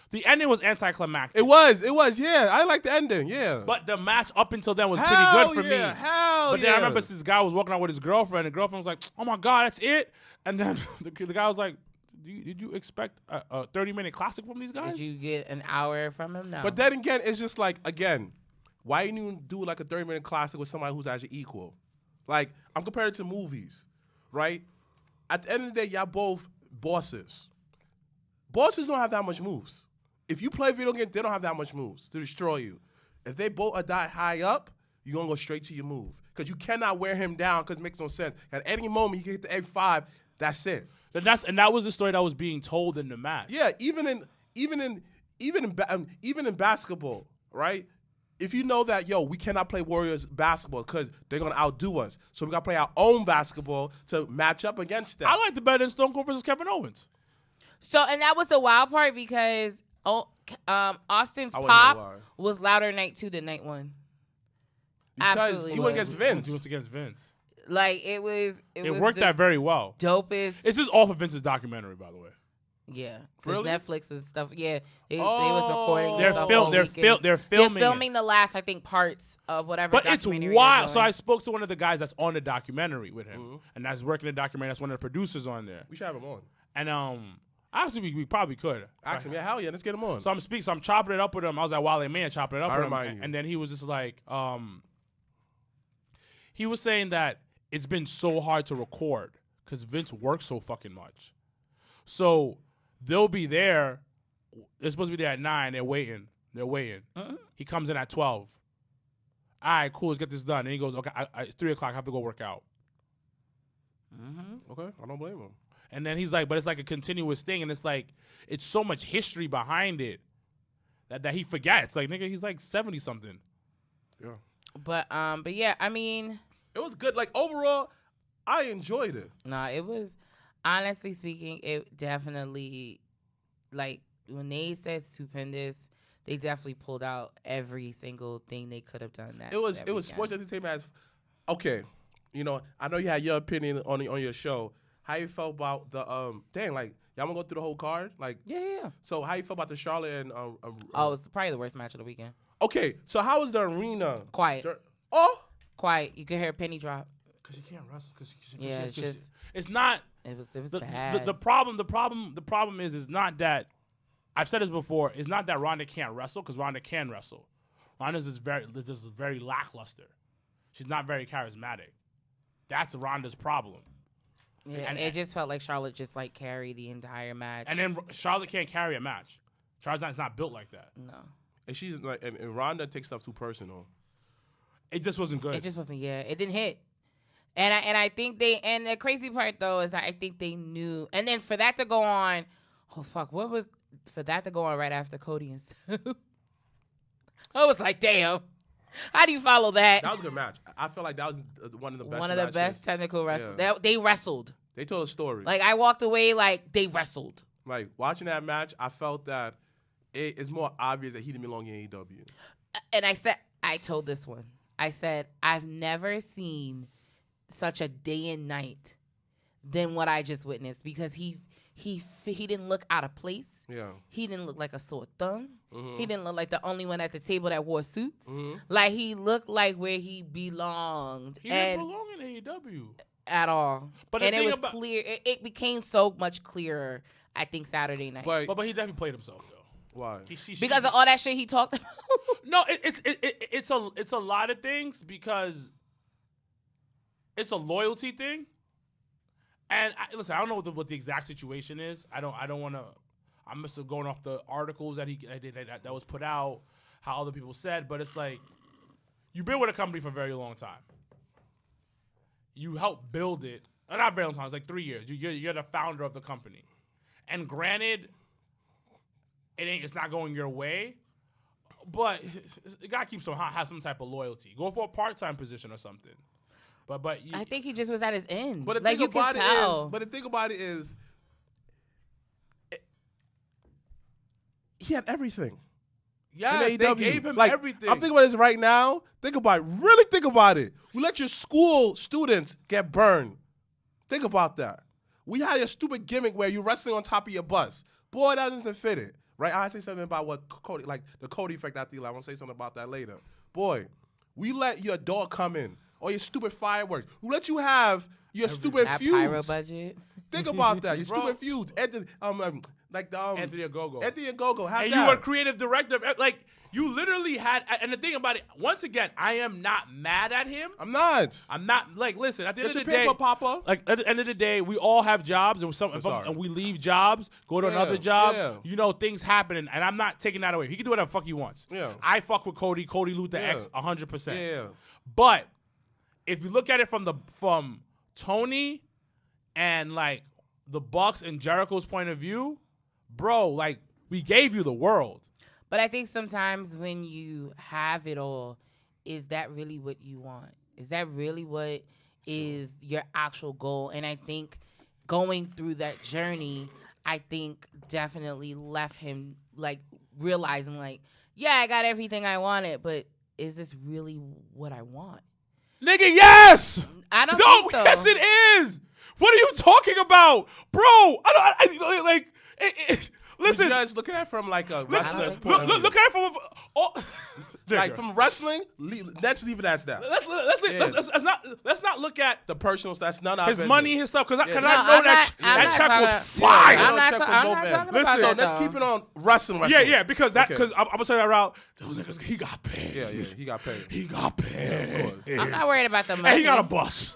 The ending was anticlimactic.
It was, yeah. I like the ending, yeah.
But the match up until then was pretty good for me. But then I remember this guy was walking out with his girlfriend, and the girlfriend was like, "Oh my God, that's it?" And then the guy was like, did you expect a 30-minute classic from these guys?
Did you get an hour from him? No.
But then again, it's just like, again, why you even do like a 30-minute classic with somebody who's actually equal? Like, I'm comparing it to movies, right? At the end of the day, y'all both bosses. Bosses don't have that much moves. If you play video games, they don't have that much moves to destroy you. If they both are that high up, you're going to go straight to your move. Because you cannot wear him down because it makes no sense. At any moment, you can hit the F5, that's it.
And that was the story that was being told in the match.
Yeah, even in basketball, right? If you know that, we cannot play Warriors basketball because they're going to outdo us. So we got to play our own basketball to match up against them.
I like the better than Stone Cold versus Kevin Owens.
So, and that was the wild part because Austin's pop was louder night 2 than night 1.
Because
Absolutely
he went against Vince.
He went against Vince.
Like, it
worked out very well.
Dopest.
It's just off of Vince's documentary, by the way.
Yeah, because
Really?
Netflix and stuff. Yeah, they was recording.
They're
filming the last, I think, parts of whatever.
But it's
documentary
wild. So I spoke to one of the guys that's on the documentary with him, and that's working the documentary. That's one of the producers on there.
We should have him on.
And actually, we probably could.
Ask him, hell yeah, let's get him on.
So I'm chopping it up with him. I was at Wale Man chopping it up with him,
remind you.
and then he was just like, he was saying that it's been so hard to record because Vince works so fucking much. So they'll be there. They're supposed to be there at 9. They're waiting. He comes in at 12. All right, cool. Let's get this done. And he goes, okay, it's 3 o'clock. I have to go work out.
Okay, I don't blame him.
And then he's like, but it's like a continuous thing. And it's like, it's so much history behind it that he forgets. Like, nigga, he's like 70-something.
Yeah.
But yeah, I mean,
it was good. Like, overall, I enjoyed it.
Nah, it was, honestly speaking, it definitely, like, when they said stupendous, they definitely pulled out every single thing they could have done. It was
sports entertainment. Okay, I know you had your opinion on your show. How you felt about the like, y'all wanna go through the whole card? Like,
yeah.
So how you felt about the Charlotte and
it was probably the worst match of the weekend.
Okay, so how was the arena?
Quiet. Quiet. You could hear a penny drop.
Because you can't wrestle.
It's
not.
It was bad.
The problem is not that. I've said this before. It's not that Ronda can't wrestle, because Ronda can wrestle. Ronda's just very lackluster. She's not very charismatic. That's Ronda's problem.
Yeah, and it just felt like Charlotte just like carried the entire match.
And then Charlotte can't carry a match. Charlotte's not built like that.
No.
And she's like, and Ronda takes stuff too personal.
It just wasn't good.
It just wasn't. Yeah, it didn't hit. And I think and the crazy part though is that I think they knew. And then for that to go on, for that to go on right after Cody and Sue, I was like, damn. How do you follow that?
That was a good match. I feel like that was one of the best.
One of the best technical wrestlers. Yeah. They wrestled.
They told a story.
Like, I walked away like they wrestled.
Like, watching that match, I felt that it's more obvious that he didn't belong in AEW.
And I told this one. I said, I've never seen such a day and night than what I just witnessed, because he he didn't look out of place.
Yeah.
He didn't look like a sore thumb.
Mm-hmm.
He didn't look like the only one at the table that wore suits.
Mm-hmm.
Like, he looked like where he belonged.
He didn't belong in AEW.
At all.
But
and it was clear. It became so much clearer, I think, Saturday night.
But
But he definitely played himself though.
why?
Because of all that shit he talked about.
No, it's a lot of things because it's a loyalty thing. And listen, I don't know what the exact situation is. I don't want to. I'm just going off the articles that that was put out, how other people said. But it's like you've been with a company for a very long time. You helped build it. Not very long time. It's like 3 years. You're the founder of the company. And granted, it's not going your way, but you gotta have some type of loyalty. Go for a part-time position or something. But
I think he just was at his end.
But the
like,
thing
you
about
could tell.
but the thing about it is, he had everything.
yes,
in
they
AEW.
gave him
Like,
everything.
I'm thinking about this right now. Think about it. Really think about it. We let your school students get burned. Think about that. We had a stupid gimmick where you're wrestling on top of your bus. Boy, that doesn't fit it. Right? I say something about what Cody, like the Cody Effect at the I want to say something about that later. Boy, we let your dog come in or your stupid fireworks. We let you have your stupid
that
feuds.
pyro budget.
Think about that. Your
Bro.
stupid feuds. Anthony
Ogogo.
Anthony Ogogo. Have
And
that.
you were creative director. Like, you literally had, and the thing about it, once again, I am not mad at him.
I'm not.
I'm not, like, listen, at the end
Get
of
your
the day,
paper, Papa.
like, at the end of the day, we all have jobs, and
sorry.
and we leave jobs, go to
Yeah,
another job,
yeah.
you know, things happen, and I'm not taking that away. He can do whatever the fuck he wants.
Yeah.
I fuck with Cody Luther
Yeah.
X 100%.
Yeah.
But if you look at it from Tony and, like, the Bucks and Jericho's point of view, bro, like, we gave you the world.
But I think sometimes when you have it all, is that really what you want? Is that really what is your actual goal? And I think going through that journey, I think definitely left him, like, realizing, like, yeah, I got everything I wanted, but is this really what I want?
Nigga, yes!
I don't
No,
think so.
yes it is! What are you talking about? Bro, listen.
You guys look at it from like a wrestler's
think
point of view.
Look at it from
Like from wrestling, let's leave it as that.
Let's not look at
The personal that's none of our
his
business.
money, his stuff, because
Yeah.
I
No,
know that
I'm
check
not
was
talking-
fire.
Yeah,
I'm not
check from
I'm
both
not
ends.
talking about
Listen,
So
that,
let's
though.
keep it on wrestling.
Yeah, because that
Okay.
because I'm gonna say that route. Those niggas, he got paid.
Yeah, he got paid.
He got paid.
of course.
I'm not worried about the money.
And he got a bus.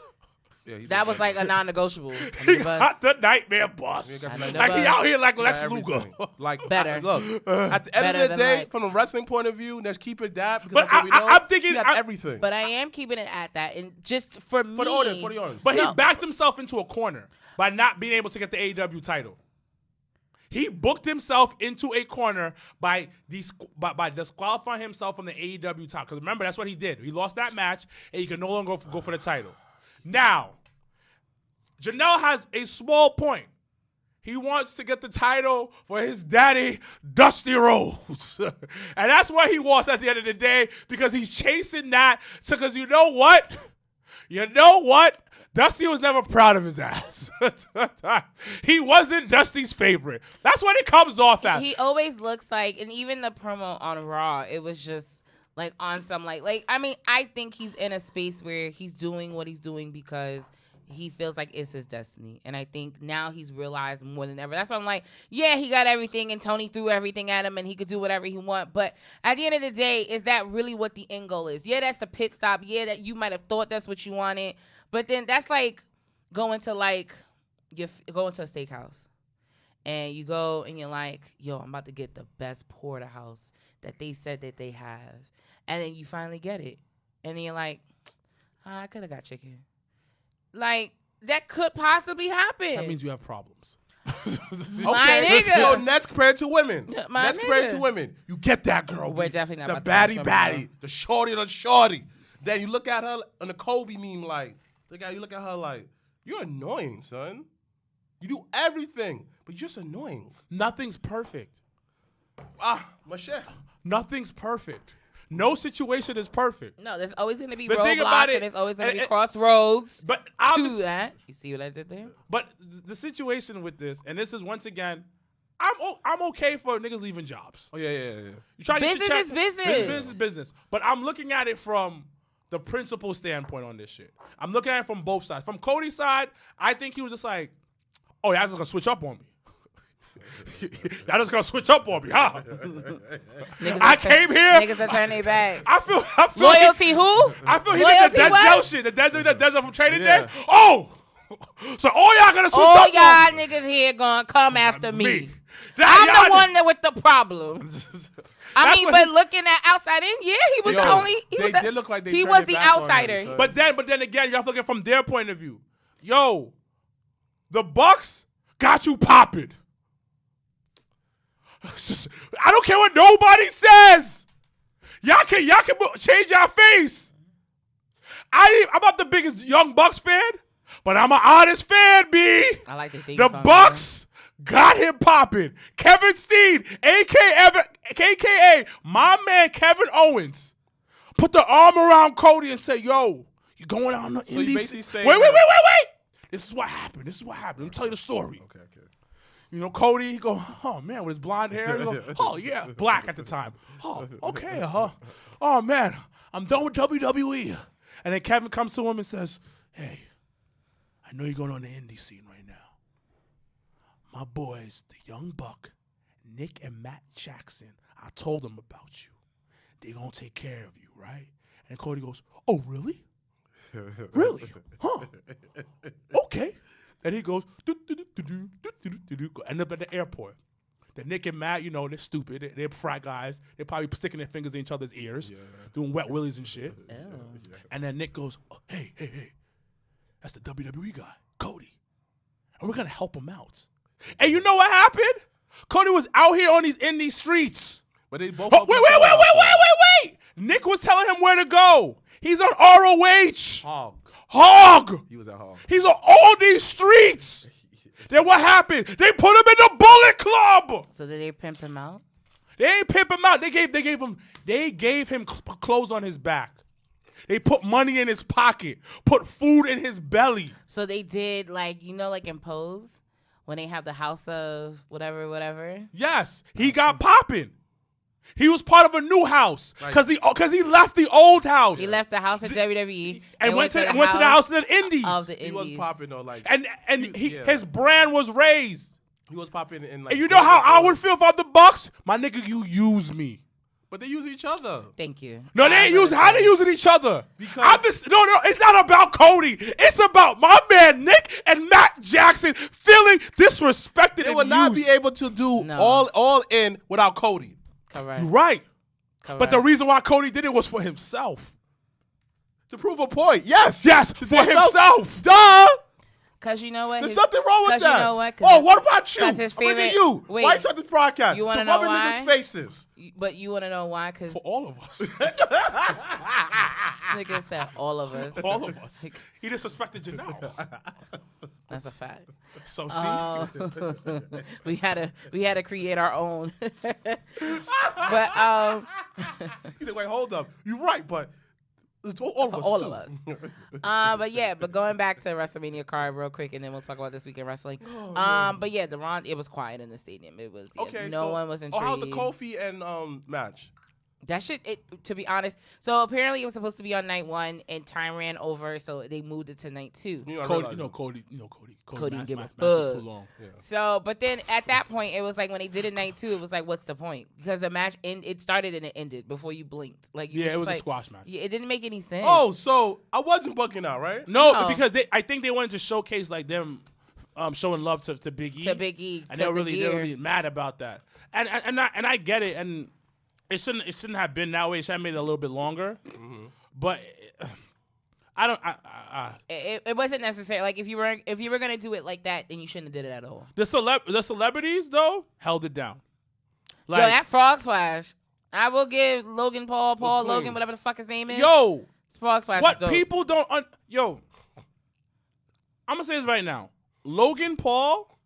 Yeah, he
That
did
was
that.
like a non-negotiable.
He got the nightmare bus.
I
know the
Like he
bus.
out here like
He
Lex
got
Luger.
everything. Like
Better.
look, at the end
Better
of the
than
day,
Lex.
from a wrestling point of view, let's keep it that because
But
that's what we know.
I'm thinking-
he had
I-
everything.
But I am keeping it at that. And just for me.
for the audience.
But
No.
he backed himself into a corner by not being able to get the AEW title. He booked himself into a corner by disqualifying himself from the AEW title. Because remember, that's what he did. He lost that match, and he can no longer go for the title. Now, Janelle has a small point. He wants to get the title for his daddy, Dusty Rhodes. And that's what he wants at the end of the day, because he's chasing that. Because you know what? Dusty was never proud of his ass. He wasn't Dusty's favorite. That's what it comes off as.
He always looks like, and even the promo on Raw, it was just like on some like I mean, I think he's in a space where he's doing what he's doing because he feels like it's his destiny. And I think now he's realized more than ever. That's why I'm like, yeah, he got everything and Tony threw everything at him and he could do whatever he want. But at the end of the day, is that really what the end goal is? Yeah, that's the pit stop. Yeah, that you might have thought that's what you wanted. But then that's like going to a steakhouse. And you go and you're like, yo, I'm about to get the best porterhouse that they said that they have. And then you finally get it. And then you're like, I could have got chicken. Like, that could possibly happen.
That means you have problems.
My nigga.
Yo, next compared to women.
My
Next compared
nigga.
to women. You get that girl.
We're
B.
definitely not
the
about to
baddie
talk
baddie.
about
The shorty. Then you look at her on the Kobe meme like, you look at her like, you're annoying, son. You do everything, but you're just annoying.
Nothing's perfect.
My shit.
Nothing's perfect. No situation is perfect.
No, there's always going to be
The thing
roadblocks
about it-
and there's always going to be
and-
crossroads
But
to
obviously,
that. You see what I did there?
but the situation with this, and this is once again, I'm okay for niggas leaving jobs.
Oh yeah.
You try to get your
Business
check-
is business.
Business is business. But I'm looking at it from the principal standpoint on this shit. I'm looking at it from both sides. From Cody's side, I think he was just like, oh, y'all just gonna switch up on me. Y'all just gonna switch up on me, huh? I came here.
Niggas are turning their backs.
I feel
Loyalty who?
I feel he
Loyalty
did the
what?
Denzel shit. The Denzel from Training Day. Oh, so all y'all gonna switch
All
up
y'all
on me.
niggas here gonna come after me.
That
I'm the
y'all-
one that with the problem. I
That's
mean,
what
but
he-
looking at outside in, yeah, he was the only.
They did look like they
he
turned
was
their
the
back on him,
outsider.
son.
But then again, you have to look at it from their point of view. Yo, the Bucks got you popping. I don't care what nobody says. Y'all can change your face. I'm not the biggest Young Bucks fan, but I'm an honest fan, B.
I like the theme
The
song,
Bucks got him popping. Kevin Steen, AKA my man Kevin Owens, put the arm around Cody and say, yo, you going on the
So you
Indies?
basically saying
Wait.
that-
This is what happened. Let me tell you the story.
Okay.
You know, Cody, he go, oh, man, with his blonde hair. He go, oh, yeah, black at the time. Oh, okay, Oh, man, I'm done with WWE. And then Kevin comes to him and says, hey, I know you're going on the indie scene right now. My boys, the Young Buck, Nick and Matt Jackson, I told them about you. They're going to take care of you, right? And Cody goes, oh, really? Really? Huh? Okay. And he goes, end up at the airport. Then Nick and Matt, you know, they're stupid. They're frat guys. They're probably sticking their fingers in each other's ears, doing wet willies and shit.
Oh.
And then Nick goes, oh, hey, that's the WWE guy, Cody. And we're going to help him out. And you know what happened? Cody was out here on these streets.
But they both.
Oh, wait. Nick was telling him where to go. He's on ROH. Hog.
He was at Hog.
He's on all these streets. Then what happened? They put him in the Bullet Club.
So did they pimp him out?
They ain't pimp him out. They gave him clothes on his back. They put money in his pocket. Put food in his belly.
So they did like in Pose when they have the house of whatever.
Yes, he got popping. He was part of a new house
Right.
because he left the old house.
He left the house at WWE
and went to the house of the Indies.
of the
He was
Indies.
popping though, like
and his brand was raised.
he was popping in like.
And you know how I would feel about the Bucks? My nigga, you use me.
But they use each other.
Thank you.
No, they ain't using. How they using each other?
Because-
no, it's not about Cody. It's about my man Nick and Matt Jackson feeling disrespected.
They
and
would not
used.
be able to do
No.
all in without Cody.
Correct.
You're right.
Correct.
But the reason why Cody did it was for himself.
To prove a point. Yes.
Yes, for himself.
Duh.
Because you know what?
There's nothing wrong with
'cause
that.
you know what? 'Cause
Oh,
his-
what about you?
'cause his
I'm looking at
favorite-
you.
Wait.
Why you talking this broadcast?
You wanna
to
know
rub in
why?
niggas' faces.
But you want to know why? Because
For all of us.
nigga said all of us.
all of us. He disrespected you now.
That's a fact.
So see?
We had to create our own. But
He's like, wait, hold up. You're right, but it's all of us.
all
too.
of us. But going back to WrestleMania card real quick, and then we'll talk about this week in wrestling. But yeah, it was quiet in the stadium. It was
Okay,
no one was intrigued.
Oh, how's the Kofi and match?
That shit, to be honest. So apparently it was supposed to be on night 1, and time ran over, so they moved it to night 2.
You know, I
Cody
realized
Cody
Cody didn't give a
match was too
fuck.
long.
Yeah.
So, but then at that point, it was like when they did it night 2, it was like, what's the point? Because the match it started and it ended before you blinked. Like
Yeah, it was
like,
a squash match.
Yeah, it didn't make any sense.
Oh, so I wasn't bugging out, right?
No,
No.
because I think they wanted to showcase like them showing love to Big E.
To Big E,
And they're
'cause the
really
gear.
mad about that. And I get it, and it shouldn't have been that way. It should have made it a little bit longer.
Mm-hmm.
But I don't.
It wasn't necessary. Like if you were gonna do it like that, then you shouldn't have did it at all.
The celebrities though held it down.
Yo, that frog splash. I will give Logan Paul,
clean.
Logan, whatever the fuck his name is.
Yo,
frog splash.
what
was dope.
people don't. Yo, I'm gonna say this right now. Logan Paul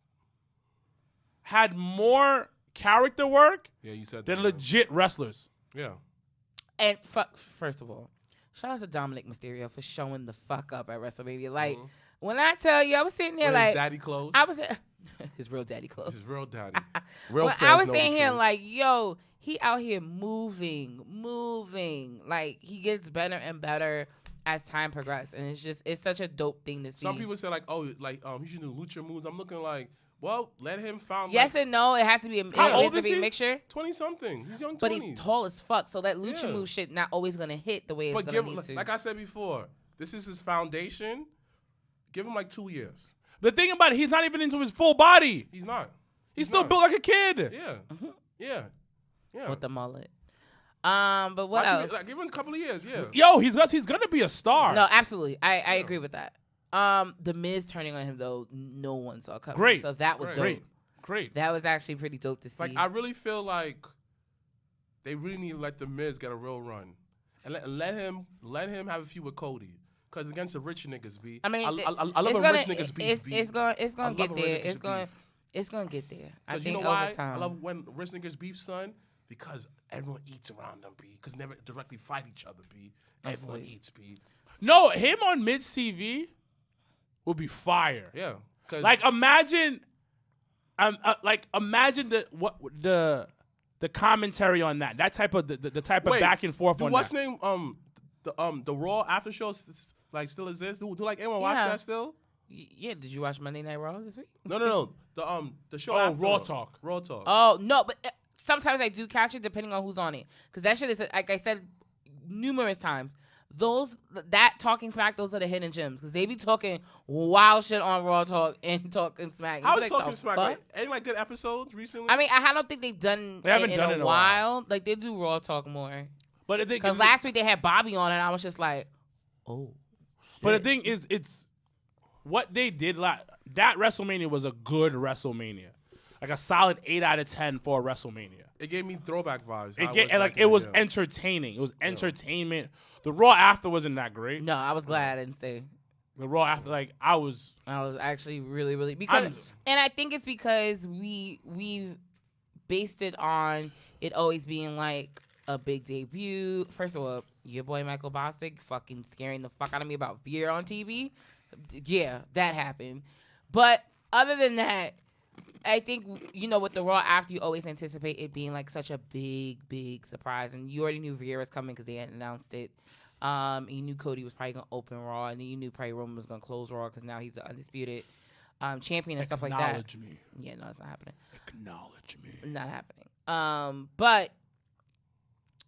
had more character work
Yeah, you said
than
that.
legit wrestlers.
Yeah.
And first of all, shout out to Dominic Mysterio for showing the fuck up at WrestleMania. Like, when I tell you, I was sitting there
His
like,
daddy clothes.
I was his real daddy clothes.
His real daddy. Real
Well,
fans
I was
know
sitting
the
here
truth.
like, yo, he out here moving. Like, he gets better and better as time progresses, and it's such a dope thing to see.
Some people say like, oh, like he should do lucha moves. I'm looking like, well, let him find.
Yes
like,
and no. It has to be
How old
a
is he?
mixture.
20 something. He's young. 20s.
But he's tall as fuck, so that lucha
Yeah.
move shit not always gonna hit the way it's
But
gonna need to.
like I said before, this is his foundation. Give him like 2 years.
The thing about it, he's not even into his full body.
He's not.
He's still
not.
built like a kid.
Yeah. Yeah. Yeah.
With the mullet. But what
Watch him-
else?
like, give him a couple of years. Yeah.
Yo, he's gonna be a star.
No, absolutely. I agree with that. The Miz turning on him though, no one saw coming.
Great.
So that was
Great.
dope.
Great.
That was actually pretty dope to see.
Like I really feel like they really need to let the Miz get a real run, and let him have a few with Cody. Cause against the rich niggas, B.
I mean,
I love
it's
when
gonna,
rich niggas beef.
it's gonna
love
get
when
there.
rich niggas
It's gonna get there. I
Cause
think
you know why?
over time.
I love when rich niggas beef, son. Because everyone eats around them, B. Because never directly fight each other, B. Everyone
Absolutely.
eats, B.
No, him on Mid's TV would be fire.
Yeah. Cause
Like imagine the commentary on that. That type of the type of
Wait,
back and forth
do
on
what's
that.
name the Raw after show like still exists? Do like anyone watch
Yeah.
that still?
Yeah, did you watch Monday Night Raw this week?
No. The show
Oh,
after
Raw Talk.
Raw Talk.
Oh no, but sometimes I do catch it depending on who's on it, because that shit is like I said numerous times. That talking smack, those are the hidden gems, because they be talking wild shit on Raw Talk and talking smack.
How
You
is
be like,
talking
the
smack?
fuck?
Like, any like good episodes recently?
I mean, I don't think they've done
They haven't
it
done
in
it in
a
a
while. Like they do Raw Talk more.
But the thing,
Because last week they had Bobby on, and I was just like, oh.
but the thing is, it's what they did. That WrestleMania was a good WrestleMania, like a solid 8 out of 10 for a WrestleMania.
It gave me throwback vibes.
It was entertaining. It was entertainment. The Raw after wasn't that great.
No, I was glad I didn't stay.
The Raw after, like I was
actually really, really because, and I think it's because we've based it on it always being like a big debut. First of all, your boy Michael Bostic fucking scaring the fuck out of me about Veer on TV. Yeah, that happened. But other than that, I think, with the Raw after, you always anticipate it being like such a big, big surprise. And you already knew Veer was coming because they hadn't announced it. You knew Cody was probably going to open Raw. And then you knew probably Roman was going to close Raw because now he's the undisputed champion and stuff like that.
Acknowledge me.
Yeah, no, it's not happening.
Acknowledge me.
Not happening. But,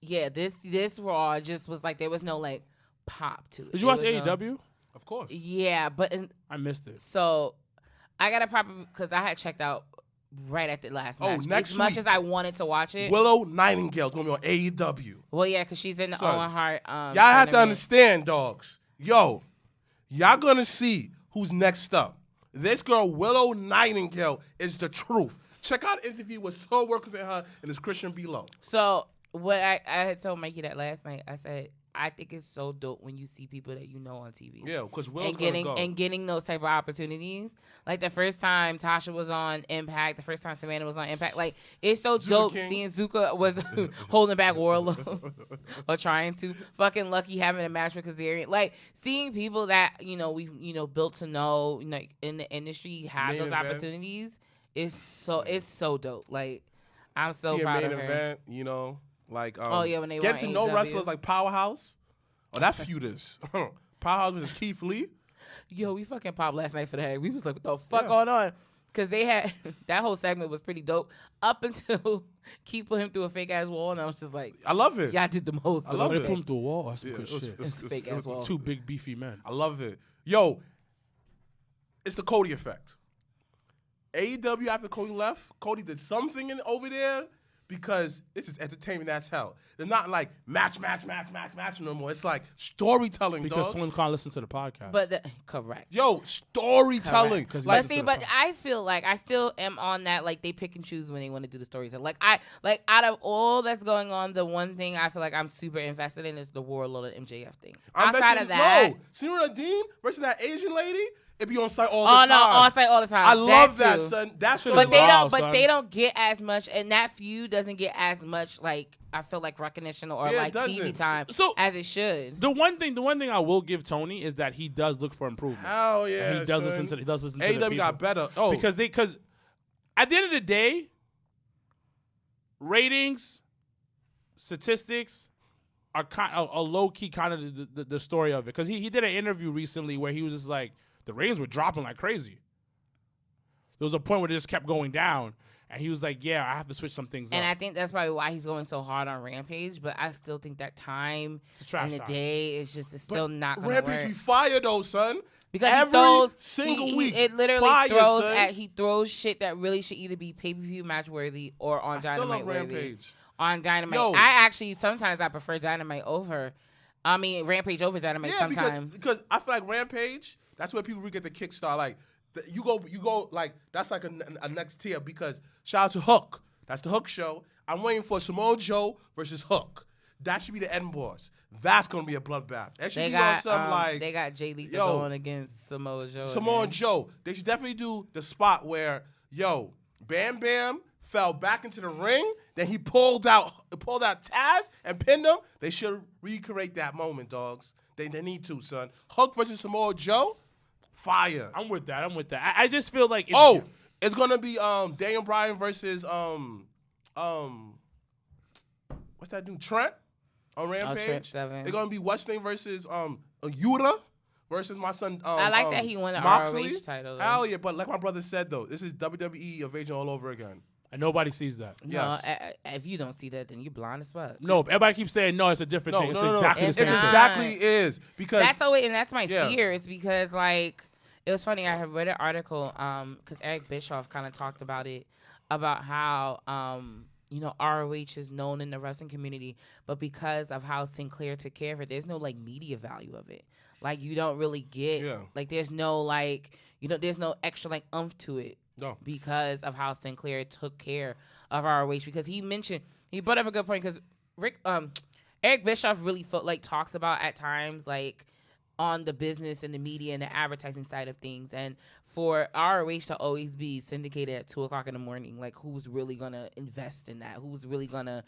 yeah, this Raw just was like, there was no, like, pop to it.
Did you watch AEW?
Of course.
Yeah, but...
I missed it.
So... I got to probably, because I had checked out right at the last match.
Next
as much
week,
as I wanted to watch it.
Willow Nightingale's going to be on AEW.
Well, yeah, because she's in the
Son,
Owen Hart.
Y'all have to understand, dogs. Yo, y'all going to see who's next up. This girl, Willow Nightingale, is the truth. Check out the interview with Soul Workers and her and this Christian Below.
So, what I had told Mikey that last night, I said, I think it's so dope when you see people that you know on TV.
Yeah, because Willow's
and getting those type of opportunities. Like the first time Tasha was on Impact, the first time Savannah was on Impact. Like it's so dope seeing Zuka was holding back Warlow or trying to. Fucking Lucky having a match with Kazarian. Like seeing people that we built to know in the industry have
Main
those
event.
opportunities. It's so dope. Like I'm so
see
proud
a main
of her.
event, like
when they
get
were
to
on
know
AEW.
wrestlers like Powerhouse. Oh, that feud is Powerhouse was Keith Lee.
Yo, we fucking popped last night for that. We was like, what the fuck
Yeah.
going on? Because they had, that whole segment was pretty dope up until Keith put him through a fake ass wall, and I was just like,
I love it.
y'all did the most.
I love
They
it.
put him through a wall. That's some
Yeah,
good
it was-
shit.
it was-
It's fake ass wall.
Two big beefy men.
I love it. Yo, it's the Cody effect. AEW after Cody left, Cody did something over there because this is entertainment as hell. They're not like match no more. It's like storytelling,
Because
dogs.
Twin can't listen to the podcast.
But
Correct.
correct.
Storytelling.
Correct, 'cause
Like,
But see, but I feel like I still am on that. Like they pick and choose when they want to do the storytelling. Like out of all that's going on, the one thing I feel like I'm super invested in is the Warlord and MJF thing.
I'm
Outside
messing-
of that,
no, Serena Dean versus that Asian lady. it be on site all the time.
Oh, no, on site all the time.
I love that,
too.
son. That's
But
But
Wow,
they don't get as much, and that feud doesn't get as much, like, I feel like recognition or
Yeah, it
like TV
doesn't.
time
So-
as it should.
The one thing I will give Tony is that he does look for improvement.
Hell yeah,
And he does
son.
listen to the
AEW
people.
got better. Oh,
because at the end of the day, ratings, statistics are kind of a low key kind of the story of it. Because he did an interview recently where he was just like, the ratings were dropping like crazy. There was a point where it just kept going down, and he was like, "Yeah, I have to switch some things
And
up."
I think that's probably why he's going so hard on Rampage. But I still think that time
It's a trash
and the
time.
day is just still not going to
Rampage
work.
be fire though, son.
Because
Every
he throws
single
he-
week,
it literally
fire,
throws
son.
he throws shit that really should either be pay-per-view match worthy or on
I still
Dynamite
love
worthy.
Rampage.
On Dynamite,
Yo.
I actually sometimes I prefer Dynamite over. I mean Rampage over Dynamite
Yeah,
sometimes.
because I feel like Rampage, that's where people get the kickstart. Like you go like that's like a next tier because shout out to Hook. That's the Hook show. I'm waiting for Samoa Joe versus Hook. That should be the end boss. That's gonna be a bloodbath. That should
They
be
got
on some like
they got Jay Lethal
yo,
going against Samoa Joe.
Samoa
again.
Joe. They should definitely do the spot where Bam Bam fell back into the ring. Then he pulled out Taz and pinned him. They should recreate that moment, dogs. They need to, son. Hook versus Samoa Joe, fire.
I'm with that. I just feel like
It's gonna be Daniel Bryan versus what's that dude Trent on Rampage.
Trent Seven.
They're gonna be what's name versus Yuta versus my son.
I like that he won the
Moxley.
ROH title, though.
Hell yeah, but like my brother said though, this is WWE invasion all over again.
and nobody sees that.
Yes.
No, if you don't see that, then you're blind as fuck.
No, everybody keeps saying no. It's a different thing. It's exactly
It's
the
It
same
not.
thing.
exactly is because
That's always, and that's my
Yeah.
fear. It's because like it was funny. I had read an article because Eric Bischoff kind of talked about it about how ROH is known in the wrestling community, but because of how Sinclair took care of it, there's no like media value of it. Like you don't really get like there's no like there's no extra like oomph to it.
No.
Because of how Sinclair took care of ROH. Because he brought up a good point because Eric Bischoff really talks about at times like on the business and the media and the advertising side of things, and for ROH to always be syndicated at 2:00 in the morning, like who's really gonna invest in that? Who's really gonna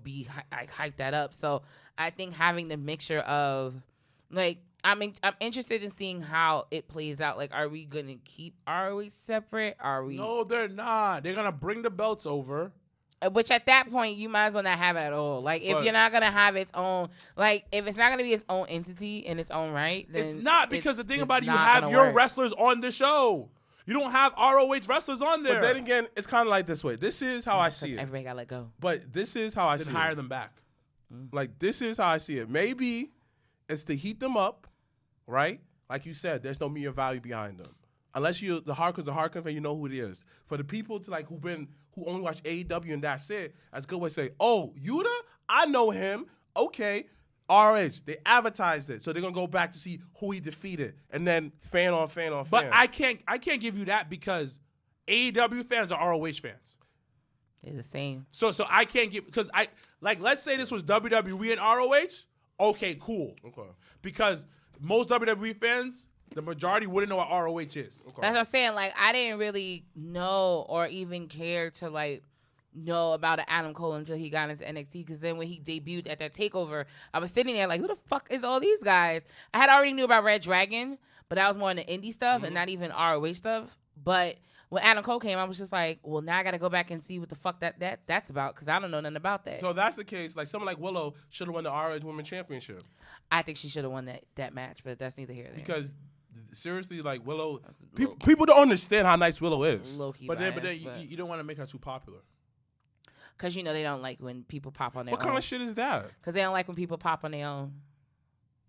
be hype that up? So I think having the mixture of like I'm interested in seeing how it plays out. Like, are we gonna keep ROH separate? Are we?
No, they're not. They're gonna bring the belts over.
Which at that point you might as well not have it at all. Like if you're not gonna have its own, like if it's not gonna be its own entity in its own right, then
It's not because the thing
it's
about it, you
not
have
gonna
your
work.
wrestlers on the show. You don't have ROH wrestlers on there.
But then again, it's kind of like this way. This is how I see it.
Everybody got let go.
But this is how I
then
see
hire
it.
them back.
Like this is how I see it. Maybe it's to heat them up, right? Like you said, there's no media value behind them. Unless you're the hardcore fan, you know who it is. For the people to who only watch AEW and that's it, that's a good way to say, oh, Yuta, I know him. Okay, RH, they advertised it, so they're gonna go back to see who he defeated, and then fan on fan on
But
fan.
I can't give you that because AEW fans are ROH fans.
They're the same.
So I can't give because let's say this was WWE and ROH. Okay, cool.
Okay.
Because most WWE fans, the majority wouldn't know what ROH is.
Okay.
That's what I'm saying. Like I didn't really know or even care to know about Adam Cole until he got into NXT. Because then when he debuted at that takeover, I was sitting there like, who the fuck is all these guys? I had already knew about Red Dragon, but that was more in the indie stuff and not even ROH stuff. But when Adam Cole came, I was just like, well, now I got to go back and see what the fuck that's about because I don't know nothing about that.
So if that's the case, like someone like Willow should have won the RH Women's Championship
I think she should have won that match, but that's neither here nor there.
because seriously, like Willow,
low-
people don't understand how nice Willow is.
Low-key
But then
biased,
you don't want to make her too popular.
because they don't like when people pop on their
What
own.
kind of shit is that?
Because they don't like when people pop on their own.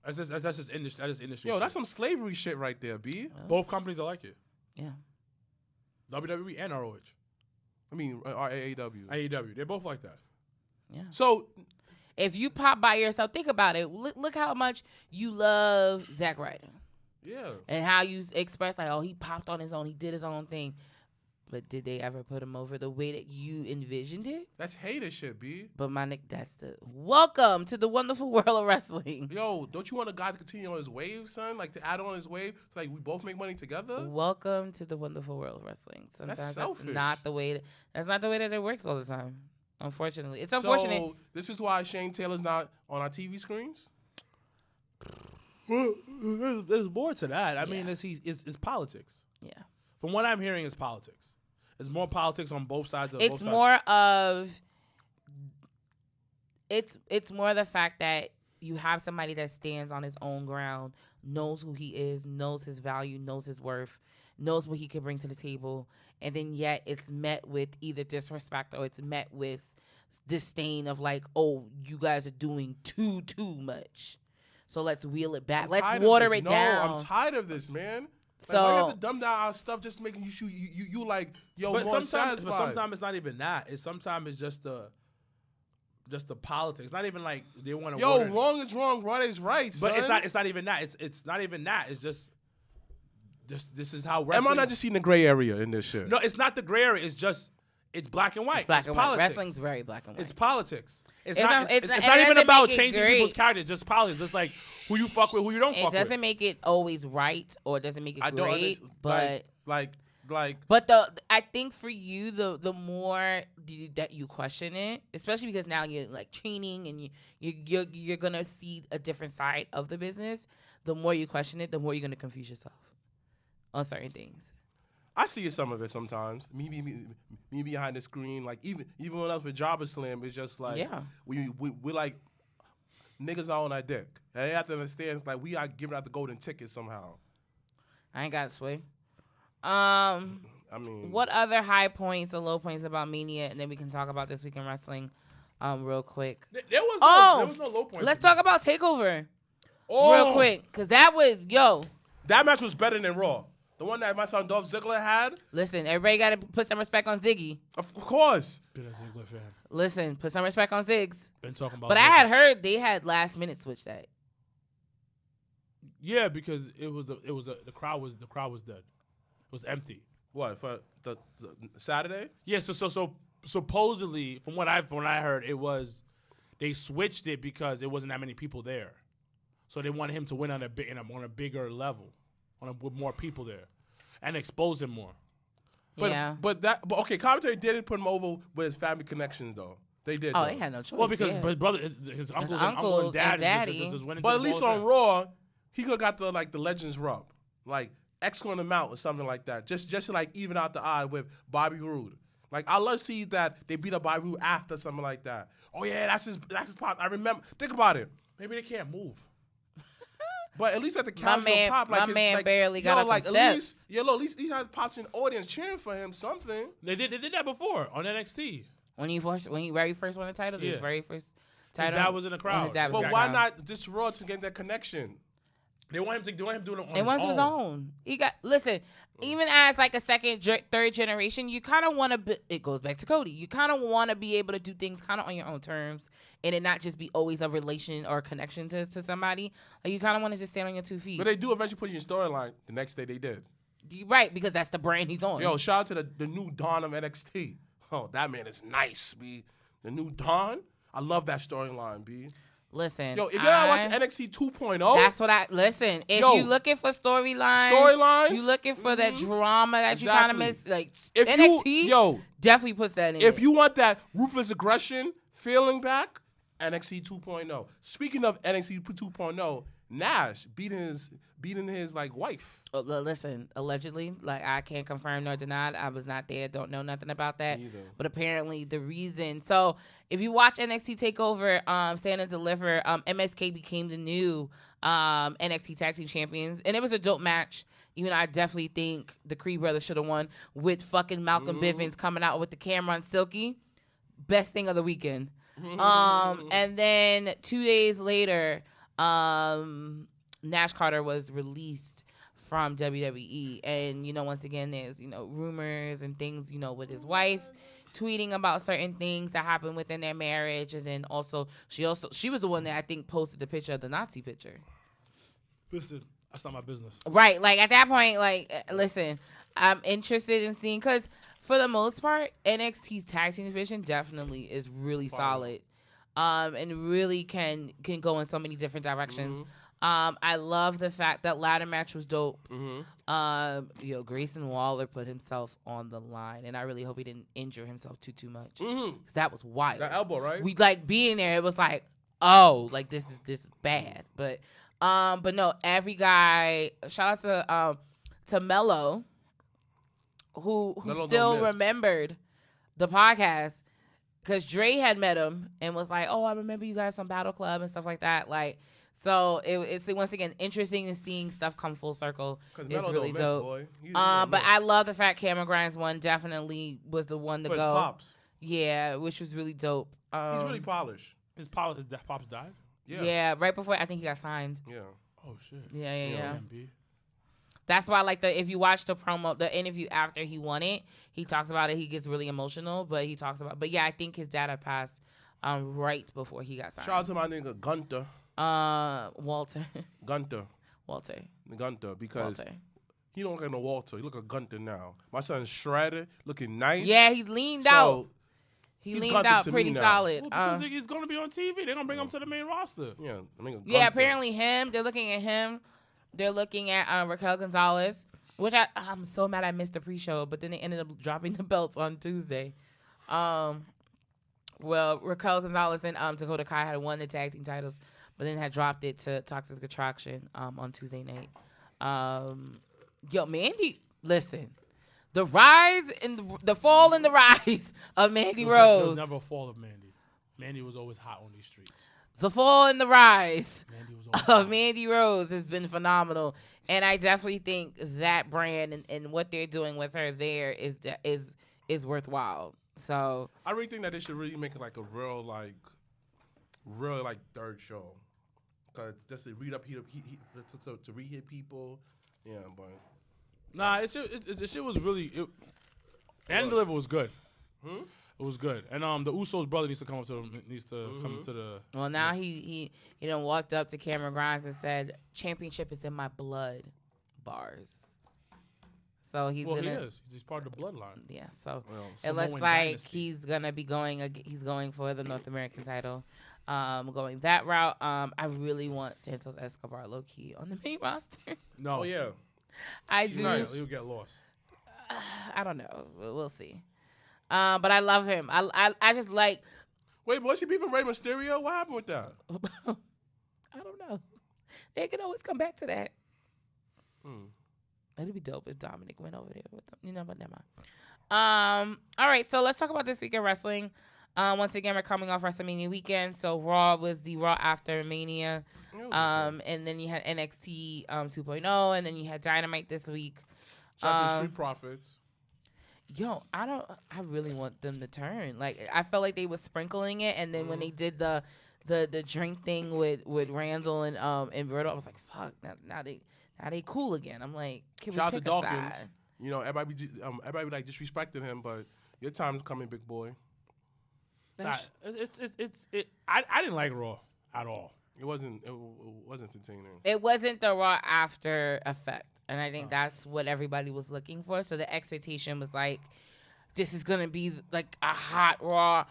That's just industry.
Yo,
shit.
that's some slavery shit right there, B.
Both companies are like it.
Yeah.
WWE and ROH.
I mean, AEW.
AEW. They're both like that.
Yeah.
So
If you pop by yourself, think about it. Look how much you love Zack Ryder
yeah,
and how you express like, oh, he popped on his own. He did his own thing. But did they ever put him over the way that you envisioned it?
That's hater shit, B.
But my Nick, that's the welcome to the wonderful world of wrestling.
Yo, don't you want a guy to continue on his wave, son? Like to add on his wave, so like we both make money together.
Welcome to the wonderful world of wrestling. Sometimes that's not the way. That's not the way that it works all the time. Unfortunately, it's unfortunate.
So this is why Shane Taylor's not on our TV screens.
Well, there's more to that. I mean, it's politics.
Yeah.
From what I'm hearing, it's politics. It's more politics on both sides of
It's more of it's more the fact that you have somebody that stands on his own ground, knows who he is, knows his value, knows his worth, knows what he can bring to the table, and then yet it's met with either disrespect or it's met with disdain of like, oh, you guys are doing too much. So let's wheel it back. Let's water it down.
No, I'm tired of this, man. Like,
So
why you have to dumb down our stuff just making you like, yo,
but
more
sometimes
satisfied.
it's not even that. Sometimes it's just the politics. Not even like they want to.
Yo, wrong is wrong, right is right.
But
son.
it's not even that. It's not even that. It's just this is how wrestling.
Am I not just seeing the gray area in this shit?
No, it's not the gray area. It's just it's black and white.
black and white.
Politics.
Wrestling's very black and white.
It's politics. It's
It's
not.
not-
It's
it's
not
not- it
even
doesn't
about
make it
changing
great.
people's characters. Just politics. It's like who you fuck with, who you don't
It
fuck with.
doesn't make it always right or it doesn't make it
I don't
great,
understand.
but
like
but I think for you the more that you question it, especially because now you're like training and you're gonna see a different side of the business. The more you question it, the more you're gonna confuse yourself on certain things.
I see some of it sometimes. Me behind the screen, like even when I was with JobberSlam, it's just like we like niggas are on our dick. And they have to understand it's like we are giving out the golden ticket somehow.
I ain't got to sway.
I mean,
What other high points or low points about Mania, and then we can talk about this week in wrestling, real quick.
There was no low point.
Let's talk about Takeover
Oh,
real quick, because that was
that match was better than Raw. The one that my son Dolph Ziggler had.
Listen, everybody got to put some respect on Ziggy.
Of course.
Been a Ziggler fan.
Listen, put some respect on Ziggs.
Been talking about.
But I had heard they had last minute switch that.
Yeah, because the crowd was dead. It was empty.
What for the Saturday?
Yeah, so supposedly from what I heard, it was they switched it because there wasn't that many people there, so they wanted him to win on a bigger level, with more people there, and expose him more.
But okay, commentary didn't put him over with his family connections though. They did.
Oh,
though.
they had no choice.
Well, because
yeah.
his brother, his uncle and daddy.
But at least on Raw, he could have got the Legends rub, like X on him out or something like that, just to like even out the eye with Bobby Roode. Like I love to see that they beat up Bobby Roode after something like that. Oh yeah, that's his pop. I remember. Think about it.
Maybe they can't move.
But at least at the casual pop, like
my man
like,
barely got up
like,
the steps.
At least he has pops in the audience cheering for him. Something.
They did that before on NXT.
When he very first won the title, his very first title.
His dad was in the crowd.
His dad was in
But
the
why
crowd.
not just Raw to get that connection?
They want him to do it on
They want his own. He got even as like a second, third generation, you kind of want to. It goes back to Cody. You kind of want to be able to do things kind of on your own terms, and it not just be always a relation or a connection to somebody. Like you kind of want to just stand on your 2 feet.
But they do eventually put you in storyline. The next day they did.
Right, because that's the brand he's on.
Yo, shout out to the new Dawn of NXT. Oh, that man is nice, B. The new Dawn. I love that storyline, B.
Listen,
Yo, if you're not watching NXT 2.0,
that's what I listen. If you looking for
storylines,
you looking for that drama that you kind of miss. Like
if
NXT, definitely puts that in.
If you want that ruthless aggression feeling back, NXT 2.0. Speaking of NXT 2.0, Nash beating his like wife.
Listen, allegedly, like I can't confirm nor deny. I was not there, don't know nothing about that.
Neither.
But apparently the reason. So if you watch NXT Takeover, Stand and Deliver, MSK became the new NXT Tag Team Champions, and it was a dope match. Even I definitely think the Creed brothers should have won with fucking Malcolm Bivens coming out with the camera on Silky. Best thing of the weekend. And then 2 days later, Nash Carter was released from WWE. And, once again, there's, rumors and things, with his wife tweeting about certain things that happened within their marriage. And then she was the one that I think posted the picture of the Nazi picture.
Listen, that's not my business.
Right. Like at that point, listen, I'm interested in seeing, because for the most part, NXT's tag team division definitely is really solid, and really can go in so many different directions. I love the fact that ladder match was dope. Grayson Waller put himself on the line, and I really hope he didn't injure himself too much. 'Cause that was wild.
That elbow, right?
We like being there. It was like, oh, like this is bad. But no, every guy. Shout out to Mello, who
Mello
still remembered the podcast. Because Dre had met him and was like, oh, I remember you guys from Battle Club and stuff like that. Like, so it's once again interesting to seeing stuff come full circle. It's really dope. But I love the fact Cameron Grimes one definitely was the one to go.
His pops.
Yeah, which was really dope.
He's really polished.
His pops died?
Yeah, right before I think he got signed.
Yeah.
Oh, shit.
Yeah. That's why, like, if you watch the interview after he won it, he talks about it. He gets really emotional, but I think his dad had passed right before he got signed.
Shout out to my nigga Gunter.
Walter.
Gunter. Because he don't look like no Walter. He look like Gunter now. My son's shredded, looking nice.
Yeah, he leaned out. He leaned out pretty solid.
Well, because he's going to be on TV. They're going to bring him to the main roster.
Yeah,
apparently him. They're looking at him. They're looking at Raquel Gonzalez, which I'm so mad I missed the pre-show, but then they ended up dropping the belts on Tuesday. Raquel Gonzalez and Dakota Kai had won the tag team titles, but then had dropped it to Toxic Attraction on Tuesday night. Mandy, listen. The rise and the fall and the rise of Mandy Rose.
There was never a fall of Mandy. Mandy was always hot on these streets.
The fall and the rise of Mandy Rose has been phenomenal, and I definitely think that brand and what they're doing with her there is worthwhile. So
I really think that they should really make it like a real third show, cause just to to re-hit people, yeah, but.
Nah, it shit was really. And Deliver was good. It was good, and the Usos brother needs to come to the.
Well, now he done walked up to Cameron Grimes and said, "Championship is in my blood," bars. So he's
He's part of the bloodline.
Yeah, so it looks like dynasty. He's gonna be going. He's going for the North American title. Going that route. I really want Santos Escobar low key on the main roster.
No,
oh yeah.
He's nice. He'll get lost.
I don't know. We'll see. But I love him. I just like.
Wait, was she beefing Rey Mysterio? What happened with that?
I don't know. They can always come back to that. It'd be dope if Dominic went over there with them. But never mind. All right, so let's talk about this week in wrestling. Once again, we're coming off WrestleMania weekend. So Raw was the Raw after Mania. And then you had NXT 2.0, and then you had Dynamite this week.
Shout out to Street Profits.
Yo, I really want them to turn. Like, I felt like they were sprinkling it, and then when they did the drink thing with Randall and Berto, I was like, fuck, now they cool again. I'm like, can
shout
we
out
pick
to
a
Dawkins.
side?
Everybody like disrespecting him, but your time is coming, big boy.
I didn't like Raw at all.
It wasn't entertaining.
It wasn't the Raw after effect. And I think that's what everybody was looking for. So the expectation was like, this is going to be like a hot Raw.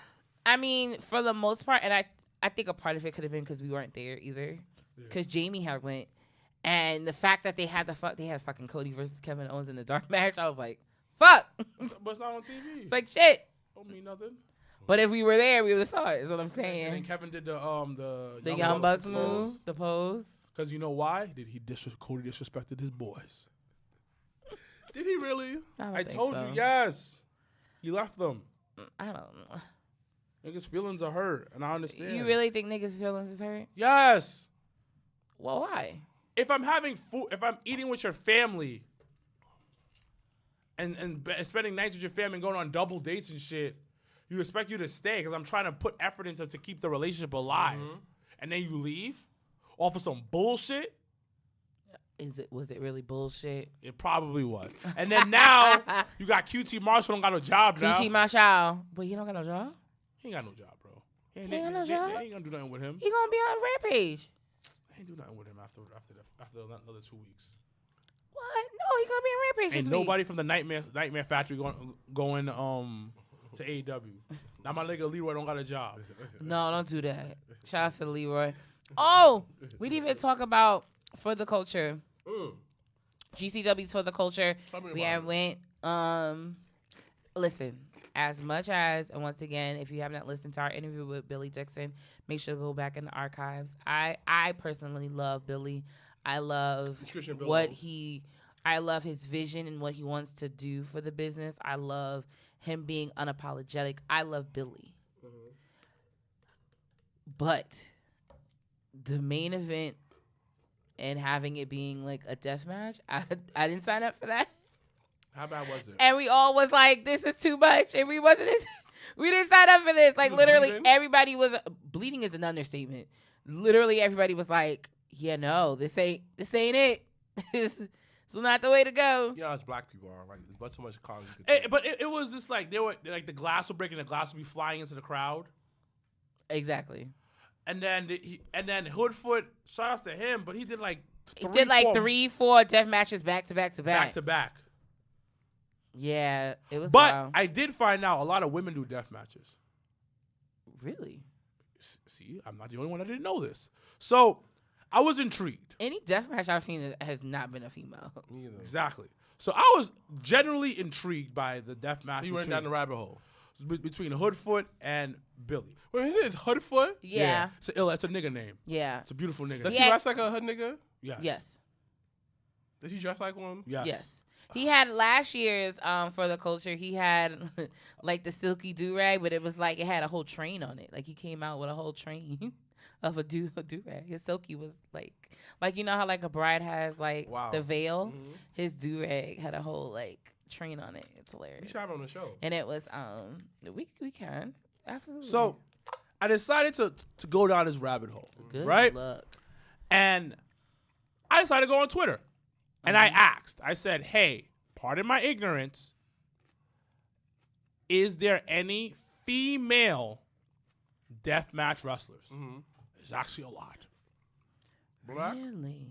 I mean, for the most part, and I think a part of it could have been because we weren't there either. Because Jamie had went. And the fact that they had fucking Cody versus Kevin Owens in the dark match, I was like, fuck.
But it's not on TV.
It's like, shit.
Don't mean nothing.
But if we were there, we would have saw it, is what I'm saying.
And then Kevin did the
Young Bucks move, the pose.
Because you know why? Cody disrespected his boys. Did he really? I told you, yes. He left them.
I don't know.
Niggas' feelings are hurt, and I understand.
You really think niggas' feelings is hurt?
Yes.
Well, why?
If I'm having food, if I'm eating with your family, and spending nights with your family and going on double dates and shit, you expect you to stay because I'm trying to put effort into to keep the relationship alive, and then you leave off of some bullshit.
Was it really bullshit?
It probably was. And then now you got QT Marshall don't got no job now.
QT Marshall, but he don't got no job.
He ain't got no job, bro.
He ain't got no job.
They ain't gonna do nothing with him.
He gonna be on Rampage.
They ain't do nothing with him after another 2 weeks.
What? No, he gonna be in Rampage this
Ain't
week.
nobody from the Nightmare Factory going to AEW. Now my nigga Leroy don't got a job.
No, don't do that. Shout out to Leroy. Oh, we didn't even talk about For the Culture. GCW's For the Culture. We have went. Listen, as much as, and once again, if you have not listened to our interview with Billy Dixon, make sure to go back in the archives. I personally love Billy. I love I love his vision and what he wants to do for the business. I love him being unapologetic. I love Billy. But the main event and having it being like a death match, I didn't sign up for that.
How bad was it?
And we all was like, this is too much. And we didn't sign up for this. Like, literally, everybody was, bleeding is an understatement. Literally, everybody was like, yeah, no, this ain't it. This is not the way to go.
You know, as black people are, like, there's so much cause you could
But it was just like, they were, like, the glass would break and the glass would be flying into the crowd.
Exactly.
And then Hoodfoot, shout outs to him, but he did like
three, four death matches back to back to back.
Back to back.
Yeah, it was
But
wild.
I did find out a lot of women do death matches.
Really?
See, I'm not the only one that didn't know this. So I was intrigued.
Any death match I've seen has not been a female.
Me either.
Exactly. So I was generally intrigued by the death match.
So you went down the rabbit hole.
Between Hoodfoot and Billy.
Wait, is it Hoodfoot?
Yeah.
It's a nigga name.
Yeah.
It's a beautiful nigga
Does
name.
he dress like a hood nigga?
Yes.
Yes.
Does he dress like one?
Yes.
He had last year's For the Culture. He had like the silky do-rag, but it was like it had a whole train on it. Like he came out with a whole train of a do-rag. His silky was like you know how like a bride has like the veil.
Mm-hmm.
His do-rag had a whole like train on it. It's hilarious.
He shot on the show.
And it was we can absolutely.
So I decided to go down this rabbit hole.
Good
right?
luck.
And I decided to go on Twitter. And I asked, I said, hey, pardon my ignorance, is there any female deathmatch wrestlers? There's actually a lot.
Black?
Really?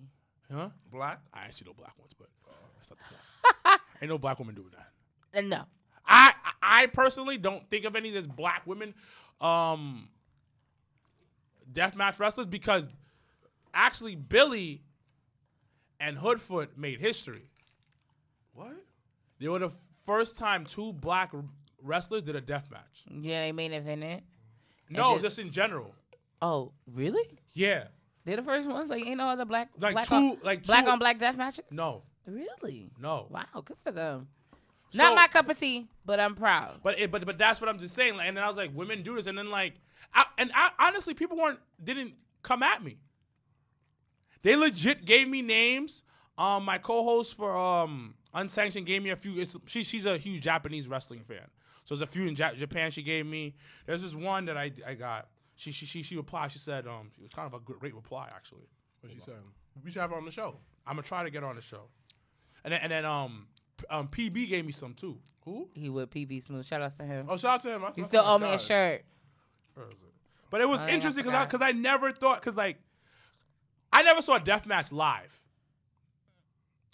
Huh?
Black?
I ain't see no black ones, but that's not the point. Ain't no black woman doing that.
No.
I personally don't think of any of these black women deathmatch wrestlers because actually Billy and Hoodfoot made history.
What?
They were the first time two black wrestlers did a death match.
Yeah, they main evented.
No, just in general.
Oh, really?
Yeah.
They're the first ones? Like, ain't no other black
Black
on
two-
black death matches?
No.
Really?
No.
Wow, good for them.
So-
Not my cup of tea, but I'm proud.
But that's what I'm just saying. Like, and then I was like, women do this, and then like, honestly, people didn't come at me. They legit gave me names. My co-host for Unsanctioned gave me a few. She's a huge Japanese wrestling fan, so there's a few in Japan. She gave me. There's this one that I got. She replied. She said it was kind of a great reply actually.
What she said? We should have her on the show.
I'm gonna try to get her on the show. And then PB gave me some too.
Who?
He would PB Smooth. Shout out to him.
Oh, shout out to him.
You still owe me a shirt.
But it was interesting because I never thought I never saw a death match live.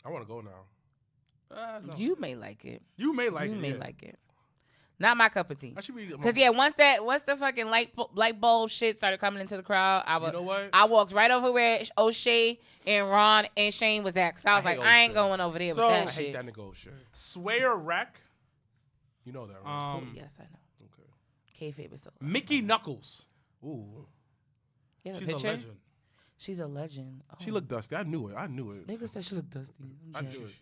I want to go now.
No.
You may like it.
You may like
You
it.
may
Yeah.
like it. Not my cup of tea.
I should be.
Because once the fucking light bulb shit started coming into the crowd,
You know what?
I walked right over where O'Shea and Ron and Shane was at. Because I was like, I ain't
O'Shea.
going over there
So-
with
I
that
hate
shit.
that nigga O'Shea.
Swayer Wreck.
You know that, right?
Yes, I know.
Okay.
Kayfabe is so.
Mickey Knuckles.
Ooh.
You have
She's
a
a
picture?
legend.
She's a legend. Oh.
She looked dusty. I knew it.
Nigga said she looked dusty.
I
Yeah.
knew it.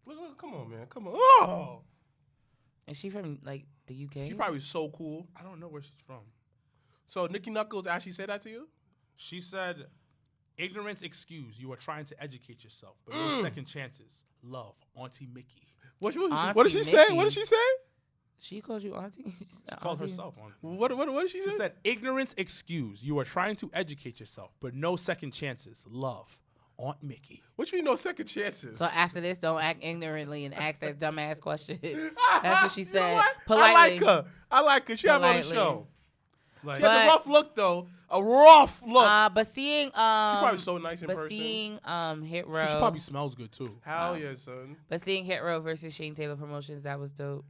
Look, come on, man. Come on. Oh!
Is she from like the UK?
She's probably so cool.
I don't know where she's from.
So Nikki Knuckles actually said that to you?
She said, ignorance excuse. You are trying to educate yourself, but no second chances. Love, Auntie Mickey.
What
Auntie
did she say?
Mickey.
What did she say?
She called you auntie?
She called herself Auntie.
What did she
She
say?
said, ignorance excuse. You are trying to educate yourself, but no second chances. Love, Aunt Mickey.
What you mean no second chances?
So after this, don't act ignorantly and ask that dumbass question. That's what she
You know
said.
what?
Politely.
I like her. She have her on the
Politely.
show.
Like,
She has a rough look, though. A rough look.
But seeing
She's probably so nice in
but
person.
seeing Hit
she
Row,
probably smells good too.
Hell yeah, son.
but seeing Hit Row versus Shane Taylor Promotions, that was dope.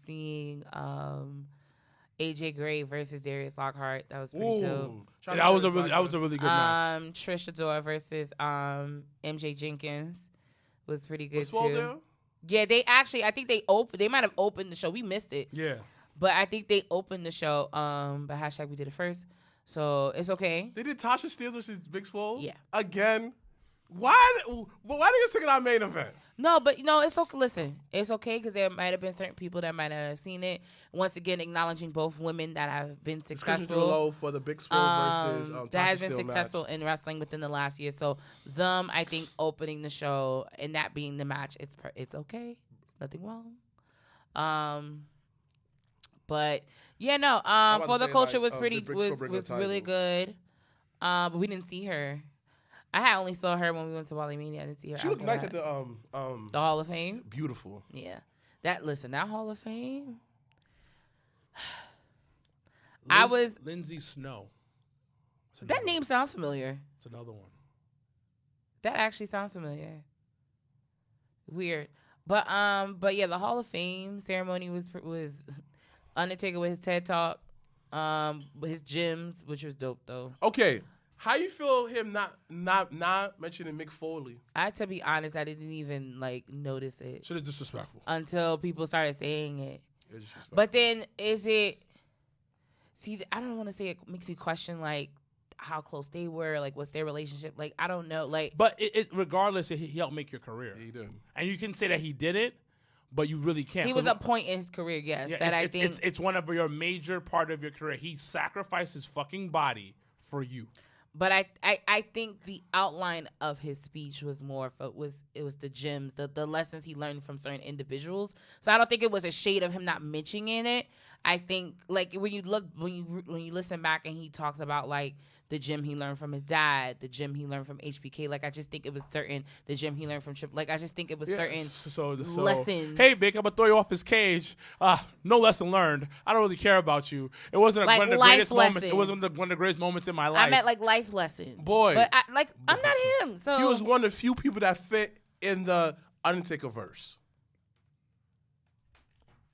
Seeing AJ Gray versus Darius Lockhart, that was pretty dope.
Shout
That
out
was
to
a really good match.
Trish Adora versus MJ Jenkins was pretty good
Was Swole
too.
there?
Yeah, I think they might have opened the show. We missed it.
Yeah.
But I think they opened the show. But hashtag we did it first. So it's okay.
They did Tasha Steelz versus Big Swole?
Yeah.
Again? Why niggas taking our main event?
No, but it's okay. Listen, it's okay because there might have been certain people that might not have seen it. Once again, acknowledging both women that have been successful.
Below for the Big Swole versus
that
Tasha
has been
Steelz
successful
match.
in wrestling within the last year. So them, I think, opening the show and that being the match, it's okay. It's nothing wrong. But yeah, no. For the culture was really good. But we didn't see her. I had only saw her when we went to Wrestlemania. I didn't see her.
She looked
after
nice
that.
at
the Hall of Fame.
Beautiful.
Yeah, that Hall of Fame. I was
Lindsay Snow.
that name sounds familiar.
It's another one.
That actually sounds familiar. Weird, but yeah, the Hall of Fame ceremony was Undertaker with his TED Talk, with his gyms, which was dope though.
Okay. How you feel him not mentioning Mick Foley?
To be honest, I didn't even notice it
Shit is disrespectful.
until people started saying it.
It's disrespectful.
But then is it? See, I don't want to say it makes me question how close they were, what's their relationship, I don't know,
But regardless, he helped make your career.
Yeah, he did.
And you can say that he did it, but you really can't.
He was a point in his career, yes.
Yeah,
that I think
it's one of your major part of your career. He sacrificed his fucking body for you.
But I think the outline of his speech was it was the gems, the lessons he learned from certain individuals. So I don't think it was a shade of him not mentioning it. I think when you listen back and he talks about the gym he learned from his dad, the gym he learned from HBK. I just think it was the gym he learned from Trip. I just think it was certain lessons.
Hey, Vic, I'm gonna throw you off his cage. No lesson learned. I don't really care about you. It wasn't one of the greatest moments. It wasn't one of the greatest moments in my life.
I meant life lessons.
Boy,
but I'm not him. So
he was one of the few people that fit in the Undertaker verse.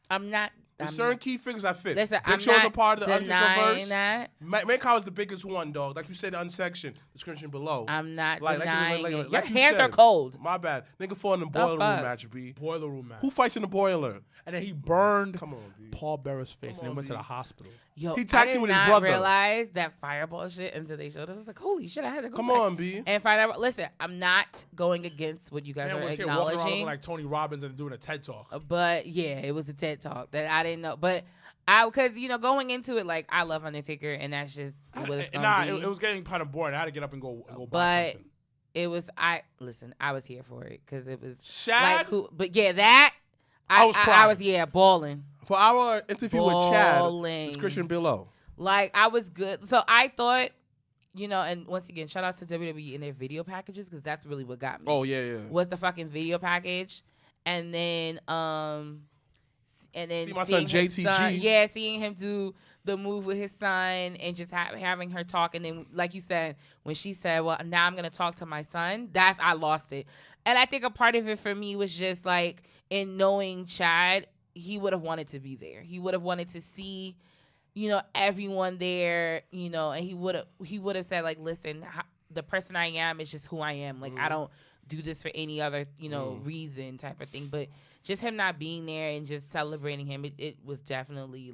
I'm not.
There's certain key figures that fit.
Listen,
Big
I'm
Show's
not
a part of the Undertaker verse.
that.
Mankind was the biggest one, dog. Like you said, Unsanctioned, description below.
I'm not denying it. Your
you
hands
said.
are cold.
My bad. Nigga fought in the boiler room
fuck?
match, B.
Boiler room match.
Who fights in the boiler?
And then he burned
Come on, B.
Paul Bearer's face and
on,
then went to
B.
the hospital.
Yo,
He tag
I
teamed
did
with his
not
brother.
realize that fireball shit until they showed it. I was like, holy shit, I had to go
Come
back
on, B.
and find out. Listen, I'm not going against what you guys
Man
are
was here walking around looking
acknowledging.
like Tony Robbins and doing a TED Talk.
But yeah, it was a TED Talk that I didn't know. But because going into it, I love Undertaker, and that's just what it's gonna be.
It was getting kind of boring. I had to get up and go buy
But
something.
it was I was here for it because it was
Shad?
But yeah, that
I was
I
crying.
was balling.
For our interview with Chad,
Balling.
it's Christian below.
I was good. So I thought, and once again, shout out to WWE and their video packages because that's really what got me.
Oh yeah.
Was the fucking video package, and then
See my son JTG.
Seeing him do the move with his son and just having her talk, and then like you said, when she said, "Well, now I'm gonna talk to my son," I lost it, and I think a part of it for me was just in knowing Chad, he would have wanted to be there. He would have wanted to see, everyone there, and he would have said listen, the person I am is just who I am. I don't do this for any other, reason type of thing. But just him not being there and just celebrating him, it was definitely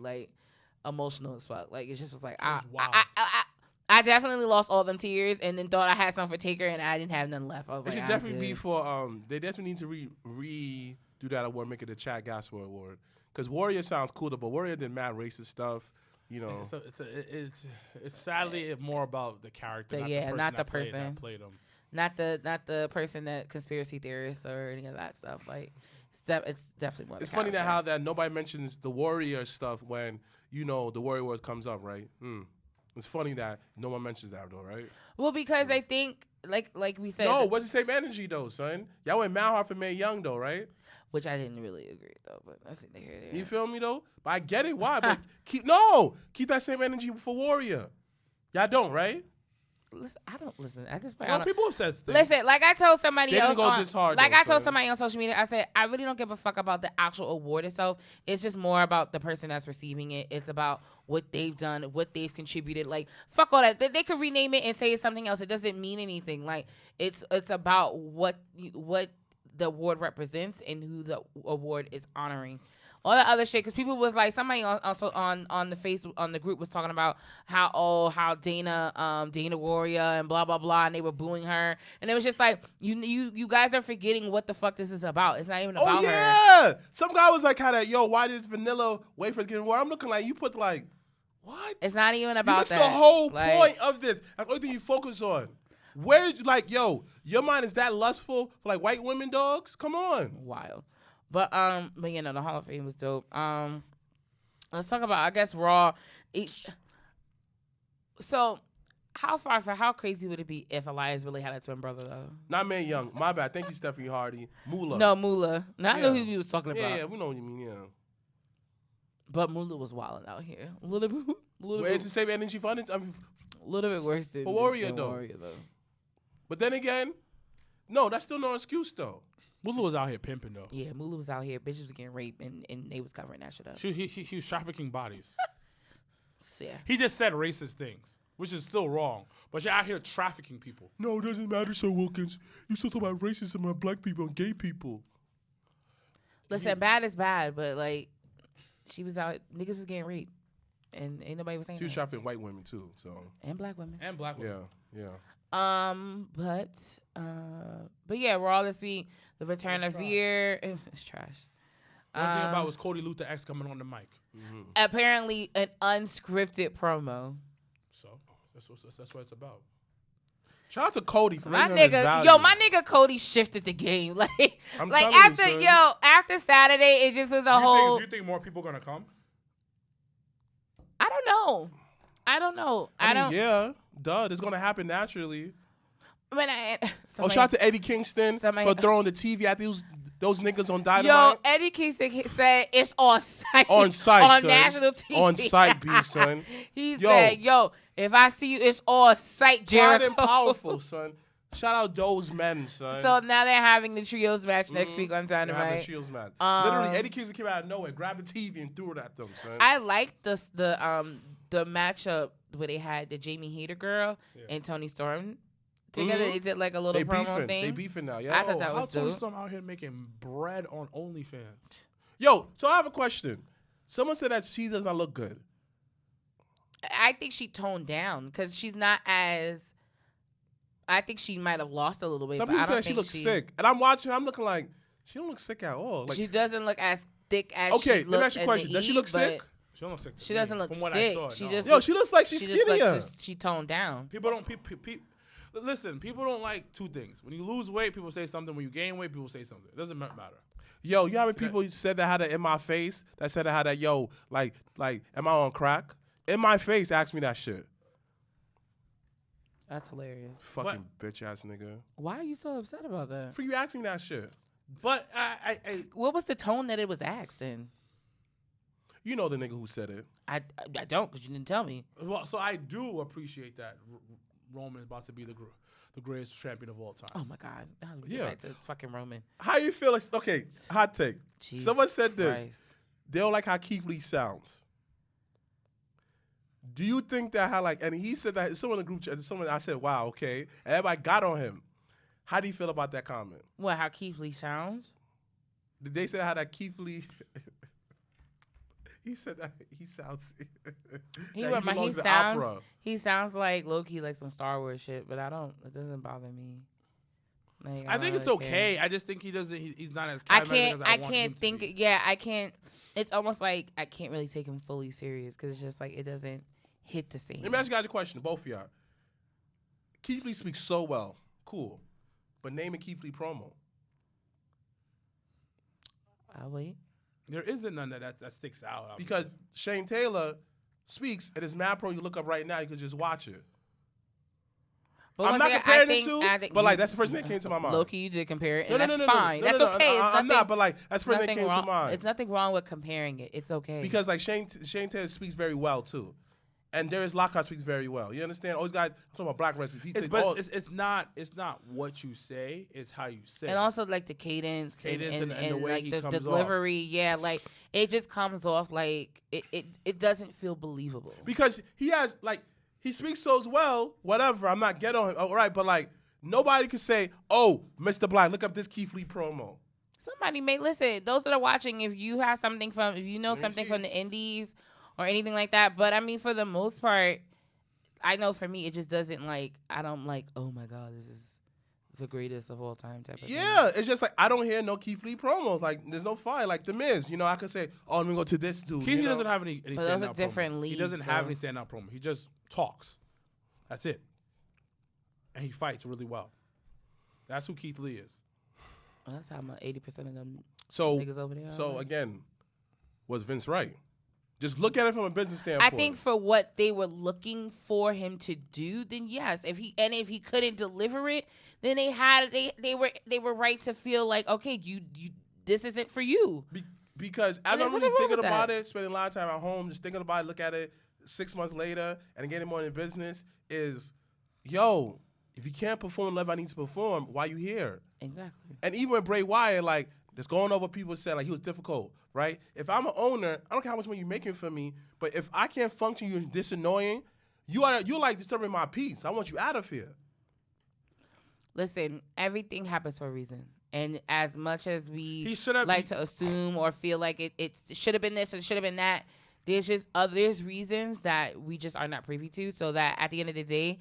emotional as fuck. It just was I definitely lost all them tears and then thought I had something for Taker and I didn't have none left. I was
It should
I'm
definitely
good.
be for they definitely need to redo that award, make it a Chad Gasper award. Because Warrior sounds cool, but Warrior did mad racist stuff.
It's sadly more about the character,
not the person
that played him.
Not the person that conspiracy theorists or any of that stuff. It's definitely more.
It's funny that nobody mentions the Warrior stuff when the Warrior word comes up, right? It's funny that no one mentions that though, right?
Well, because I think, like we said,
No, what's the same energy though, son? Y'all went mad hard for Mae Young though, right?
which I didn't really agree though, but that's neither here nor there.
You feel me though? But I get it. Why? But keep that same energy for Warrior. Y'all don't, right?
Listen, I don't listen. At this point,
No, people have said things.
listen, like I told somebody
They didn't
else,
go this hard,
like
though,
I told
son.
somebody on social media, I said I really don't give a fuck about the actual award itself. It's just more about the person that's receiving it. It's about what they've done, what they've contributed. Like fuck all that. They could rename it and say it's something else. It doesn't mean anything. Like it's about what the award represents and who the award is honoring. All the other shit, because people was like, somebody also on the Facebook on the group was talking about how Dana Warrior and blah blah blah, and they were booing her, and it was just like you guys are forgetting what the fuck this is about. It's not even about her.
Oh yeah, some guy was like, "How that? Yo, why does Vanilla wafers getting award?" I'm looking like you put like, what?
It's not even about
you missed
that.
the whole
Like,
point of this. That's the only thing you focus on. Where is like, yo, your mind is that lustful for like white women, dogs? Come on.
Wild. But you know, the Hall of Fame was dope. Let's talk about, I guess, Raw. So, how crazy would it be if Elias really had a twin brother though?
Not Mae Young. My bad. Thank you, Stephanie Hardy. Moolah.
No, Moolah. I know who he was talking about.
Yeah, we know what you mean. Yeah.
But Moolah was wilding out here. A little
Where it's the same energy for others? I mean,
a little bit worse than
Warrior,
than
though.
Warrior though.
but then again, no, that's still no excuse though.
Moolah was out here pimping though.
Yeah, Moolah was out here. Bitches was getting raped, and they was covering that shit up.
He was trafficking bodies.
Yeah.
He just said racist things, which is still wrong. But you're out here trafficking people.
No, it doesn't matter, so Wilkins. You still talk about racism on black people and gay people.
Listen, bad is bad, but like, she was out. Niggas was getting raped, and ain't nobody was saying
She was
that.
trafficking white women too, so.
And black women.
And black women.
Yeah.
But yeah, Raw this week. The return of Veer. It's trash.
One thing about was Cody Luther X coming on the mic.
Apparently, an unscripted promo.
So that's what it's about.
Shout out to Cody for
My
raising his
nigga,
value.
my nigga Cody shifted the game. Like
I'm
like
telling you, son.
after Saturday, it just was a whole.
Do you think more people gonna come?
I don't know. I don't.
Yeah, duh. It's gonna happen naturally.
I mean,
Shout out to Eddie Kingston
somebody-
for throwing the TV at those niggas on Dynamite.
Yo, Eddie Kingston said it's on site.
On site,
on
son.
national TV.
On site, B, son.
He
Yo.
said, "Yo, if I see you, it's on site,
Pride
Jericho."
and powerful, son. Shout out those men, son.
So now they're having the trios match next week on
They're having a
Dynamite.
Trios match. Literally, Eddie Kingston came out of nowhere, grabbed a TV, and threw it at them, son.
I liked the matchup where they had the Jamie Hayter girl and Tony Storm together. They did like a little promo thing.
They beefing now, yeah.
I thought that
How
was
Tony
dope.
Storm out here making bread on OnlyFans?
Yo, so I have a question. Someone said that she does not look good.
I think she toned down because she's not as. I think she might have lost a little bit.
Some
but I
people
don't
said she
think
looks sick, and I'm watching. I'm looking like she don't look sick at all. Like,
she doesn't look as thick as
okay,
she
let me
looked
ask you a
in
question.
the
Does she
Eve,
look sick?
but
She don't look sick. To
She
me,
doesn't look
from what
sick.
I saw.
She
no.
just
Yo, she looks like she's
she just
skinnier.
she toned down.
People don't. Listen, people don't like two things. When you lose weight, people say something. When you gain weight, people say something. It doesn't matter.
Yo, you know how many people said that had it in my face? That said that had that, yo, like, am I on crack? In my face, ask me that shit.
That's hilarious.
Fucking bitch ass nigga.
Why are you so upset about that?
For you asking me that shit.
But I
What was the tone that it was asked in?
You know the nigga who said it.
I don't, because you didn't tell me.
well, so I do appreciate that Roman is about to be the greatest champion of all time.
Oh my God. Now we
Yeah.
get back to fucking Roman.
How you feel? Okay, hot take.
Jesus
Someone said this.
Christ.
They don't like how Keith Lee sounds. Do you think that how and he said that someone in the group chat, I said, wow, okay. And everybody got on him. How do you feel about that comment?
What, how Keith Lee sounds?
Did they say how that Keith Lee he said that he sounds
He
belongs to
sounds
opera.
he sounds like low-key like some Star Wars shit, but it doesn't bother me. Like,
I think
don't
it's
really care.
okay. I just think he doesn't. He's not as.
I
charismatic
can't.
As
I
want him
can't
to
think.
be.
Yeah, I can't. It's almost like I can't really take him fully serious because it's just like it doesn't hit the same.
Let me ask you guys a question, both of y'all. Keith Lee speaks so well. Cool. But name a Keith Lee promo.
I'll wait.
There isn't none that sticks out. Obviously.
Because Shane Taylor speaks, and it's mad pro. You look up right now, you could just watch it.
But
I'm not comparing the two,
I think
but like that's the first thing that came to my mind.
Low-key, you did compare it, and
No,
that's fine. That's okay.
I'm not, but like that's the first thing that came to mind.
It's nothing wrong with comparing it. It's okay.
Because like Shane Taylor speaks very well too, and Darius Lockhart speaks very well. You understand? All these guys, I'm talking about black wrestlers.
It's not what you say, it's how you say.
And also like the cadence and
the way
like
he
the
comes
delivery. Yeah, like it just comes off like it doesn't feel believable.
Because he speaks so well, whatever. I'm not getting on him, all right, but like nobody can say, "Oh, Mr. Black, look up this Keith Lee promo."
Somebody may listen. Those that are watching, if you know something from the indies or anything like that. But I mean, for the most part, I know for me, it just doesn't like. I don't like. Oh my God, this is the greatest of all time type of thing.
Yeah, it's just like I don't hear no Keith Lee promos. Like there's no fire. Like The Miz, I could say, "Oh, let me go to this dude."
Keith Lee doesn't have any
But those are
standout
different
promo.
leagues.
He doesn't have any standout promo. He just talks. That's it. And he fights really well. That's who Keith Lee is.
Well, that's how 80% of them
So,
niggas over there.
so again, was Vince right? Just look at it from a business standpoint.
I think for what they were looking for him to do, then yes. If he couldn't deliver it, then they were right to feel like, okay, you this isn't for you.
Because as I'm really thinking about it, spending a lot of time at home, just thinking about it, look at it 6 months later, and getting more in business is, yo, if you can't perform level I need to perform, why you here? Exactly. And even with Bray Wyatt, like, just going over people said, like, he was difficult, right? If I'm an owner, I don't care how much money you're making for me, but if I can't function, you're this annoying, you're like disturbing my peace. I want you out of here.
Listen, everything happens for a reason. And as much as we to assume or feel like it should have been this or should have been that, there's reasons that we just are not privy to, so that at the end of the day,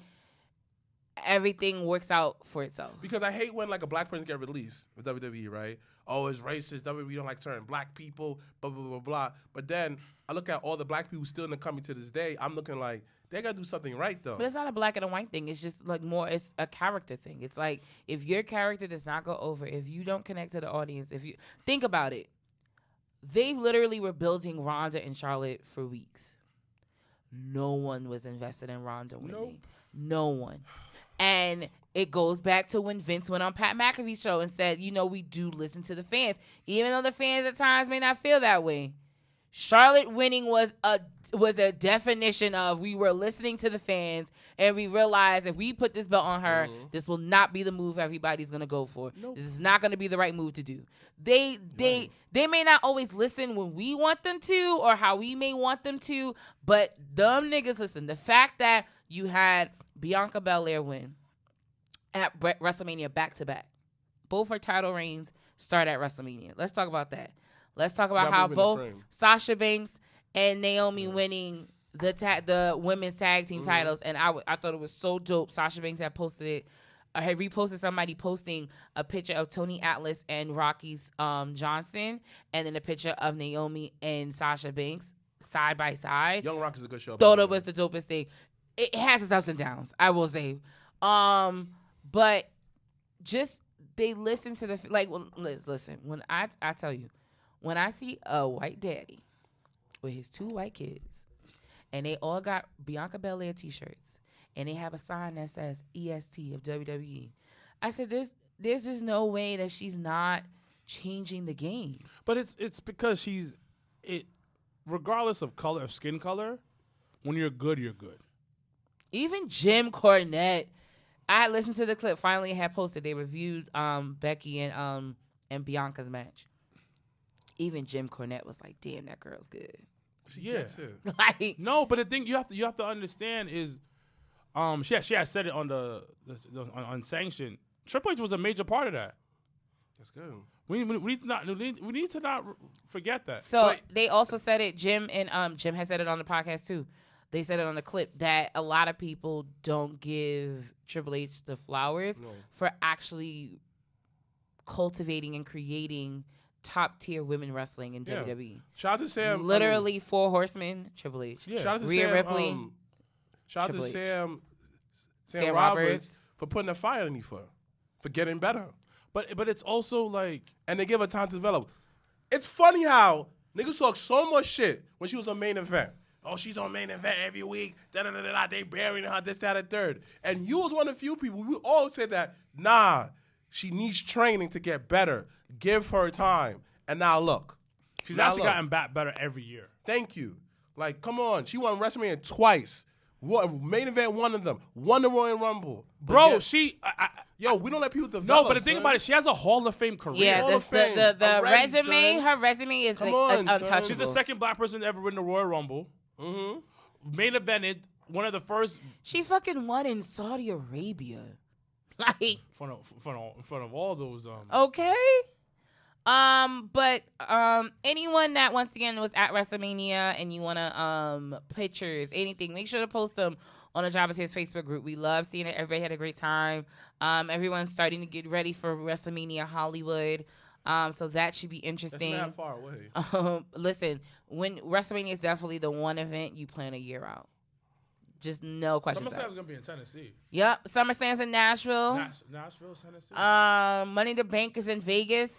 everything works out for itself. Because
I hate when like a black person get released with WWE, right? Oh, it's racist. WWE don't like certain black people, blah, blah, blah, blah. But then I look at all the black people still in the company to this day. I'm looking like, they got to do something right, though.
But it's not a black and a white thing. It's just like it's a character thing. It's like if your character does not go over, if you don't connect to the audience, if you think about it, they literally were building Ronda and Charlotte for weeks. No one was invested in Ronda winning. Nope. No one. And it goes back to when Vince went on Pat McAfee's show and said, we do listen to the fans. Even though the fans at times may not feel that way. Charlotte winning was a definition of we were listening to the fans and we realized if we put this belt on her, this will not be the move everybody's going to go for. Nope. This is not going to be the right move to do. They may not always listen when we want them to or how we may want them to, but them niggas listen. The fact that you had Bianca Belair win at WrestleMania back-to-back. Both her title reigns start at WrestleMania. Let's talk about that. Let's talk about how both Sasha Banks and Naomi winning the women's tag team titles. And I thought it was so dope. Sasha Banks had posted it. I had reposted somebody posting a picture of Tony Atlas and Rocky Johnson, and then a picture of Naomi and Sasha Banks side by side.
Young Rocky's a good show.
Thought it was the dopest thing. It has its ups and downs, I will say. But just they listen to listen. When I tell you, when I see a white daddy with his 2 white kids, and they all got Bianca Belair t-shirts, and they have a sign that says EST of WWE, I said, there's just no way that she's not changing the game.
But it's because regardless of skin color, when you're good, you're good.
Even Jim Cornette, I listened to the clip. Finally, had posted. They reviewed Becky and Bianca's match. Even Jim Cornette was like, "Damn, that girl's good."
She gets it.
Like,
no, but the thing you have to understand is, she had said it on the Unsanctioned. Triple H was a major part of that.
That's good.
We need to not forget that.
So they also said it. Jim has said it on the podcast too. They said it on the clip that a lot of people don't give Triple H the flowers for actually cultivating and creating top-tier women wrestling in WWE.
Shout out to Sam.
Literally 4 horsemen, Triple H.
Yeah. Shout out to
Rhea
Sam
Ripley.
Shout out to Sam Roberts for putting a fire in for getting better.
But it's also like...
And they give her time to develop. It's funny how niggas talk so much shit when she was on Main Event. oh, she's on main event every week. Da-da-da-da-da. They burying her, this, that, and third. And you was one of the few people. We all said that, nah, she needs training to get better. Give her time. And now look.
She's actually gotten better every year.
Thank you. Like, come on. She won WrestleMania twice. Main event, one of them. Won the Royal Rumble.
Bro,
yo, we don't let people develop.
No, but the thing about it, she has a Hall of Fame career.
Yeah, the resume,
son.
her resume is untouchable.
She's the second black person to ever win the Royal Rumble.
Mm-hmm.
Main evented, one of the first.
She fucking won in Saudi Arabia. Like,
in front of all those.
Okay. But anyone that once again was at WrestleMania and you wanna pictures, anything, make sure to post them on the Jobbertears Facebook group. We love seeing it. Everybody had a great time. Everyone's starting to get ready for WrestleMania Hollywood. So that should be interesting.
That's not far away.
Listen, when WrestleMania is definitely the one event you plan a year out. Just no questions.
SummerSlam's gonna be in Tennessee.
Yep, SummerSlam's in Nashville.
Nashville, Tennessee.
Money in the Bank is in Vegas.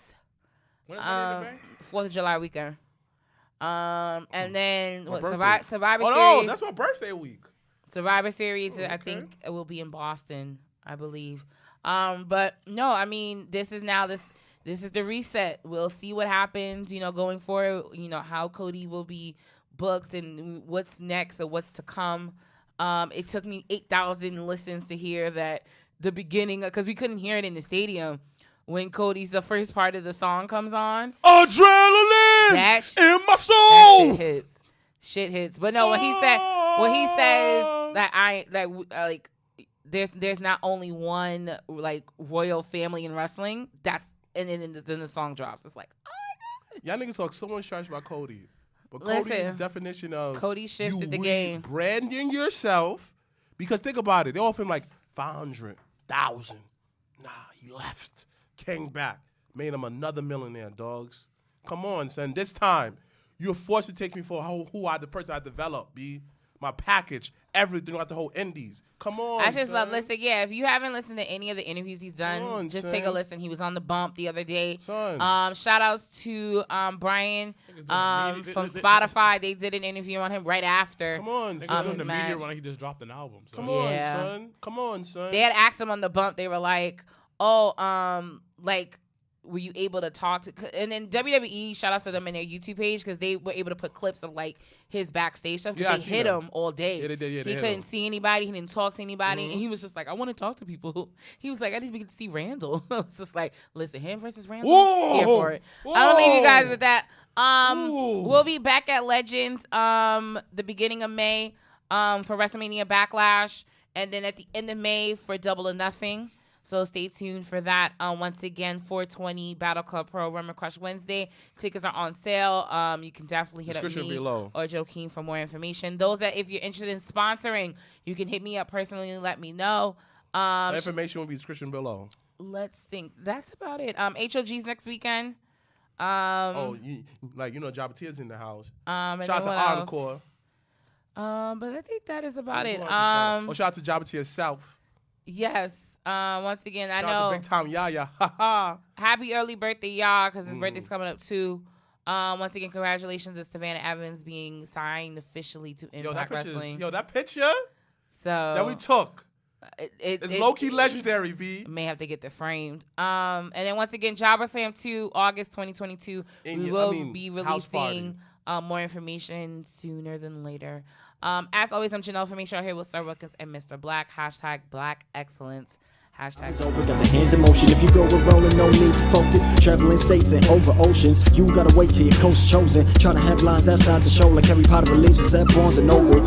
When is Money in the Bank?
4th of July weekend. And then
birthday.
Survivor
Oh,
Series.
no, that's my birthday week.
Survivor Series,
okay.
I think it will be in Boston, I believe. But no, I mean, this is the reset. We'll see what happens, going forward, how Cody will be booked and what's next or what's to come. It took me 8,000 listens to hear that the beginning, because we couldn't hear it in the stadium. When the first part of the song comes on.
Adrenaline in my soul.
Shit hits. But no, when he says that there's not only one like royal family in wrestling, and then the song drops. It's like, oh my God.
Y'all niggas talk so much trash about Cody. But
Listen,
Cody's definition of
Cody shifted the game.
Branding yourself. Because think about it. They offer him like 500,000. Nah, he left. Came back. Made him another millionaire, dogs. Come on, son. This time, you're forced to take me for the person I developed, B. My package, everything throughout the whole indies. Come on,
I just
son.
listen, yeah, if you haven't listened to any of the interviews he's done, just take a listen. He was on The Bump the other day.
Son.
Shout outs to Brian from Spotify. They did an interview on him right after.
Come on,
He's
son.
doing the Mania run. He just dropped an album. So.
Come on, son. Come on, son.
They had asked him on The Bump. They were like, were you able to talk to? And then WWE, shout out to them in their YouTube page because they were able to put clips of like his backstage stuff because they hit him all day.
Yeah, they did. Yeah,
he couldn't see anybody. He didn't talk to anybody, and he was just like, "I want to talk to people." He was like, "I didn't even get to see Randall." I was just like, "Listen, him versus Randall, here for it." I'll leave you guys with that. We'll be back at Legends the beginning of May for WrestleMania Backlash, and then at the end of May for Double or Nothing. So stay tuned for that. Once again, 420 Battle Club Pro Rumor Crush Wednesday. Tickets are on sale. You can definitely hit up me or Joaquin for more information. Those that, if you're interested in sponsoring, you can hit me up personally and let me know.
Information will be description below.
Let's think. That's about it. HOG's next weekend.
Jobbertears in the house. Shout out to Encore.
But I think that is about it.
Shout out to Jobbertears South.
Yes. Once again, I know.
Shout out to Big Time Yaya.
Happy early birthday, y'all, because his birthday's coming up too. Once again, congratulations to Savannah Evans being signed officially to Impact Wrestling.
That picture that we took. It's low-key legendary, B.
May have to get that framed. And then once again, JobberSlam 2, August 2022. We will be releasing more information sooner than later. As always, I'm Janelle from Make here with Sir Wilkins and Mrblacc. # Black Excellence.
So we got the hands in motion. If you go with rolling, no need to focus. Traveling states and over oceans. You gotta wait till your coast chosen. Trying to have lines outside the show like Harry Potter releases at Barnes & Noble.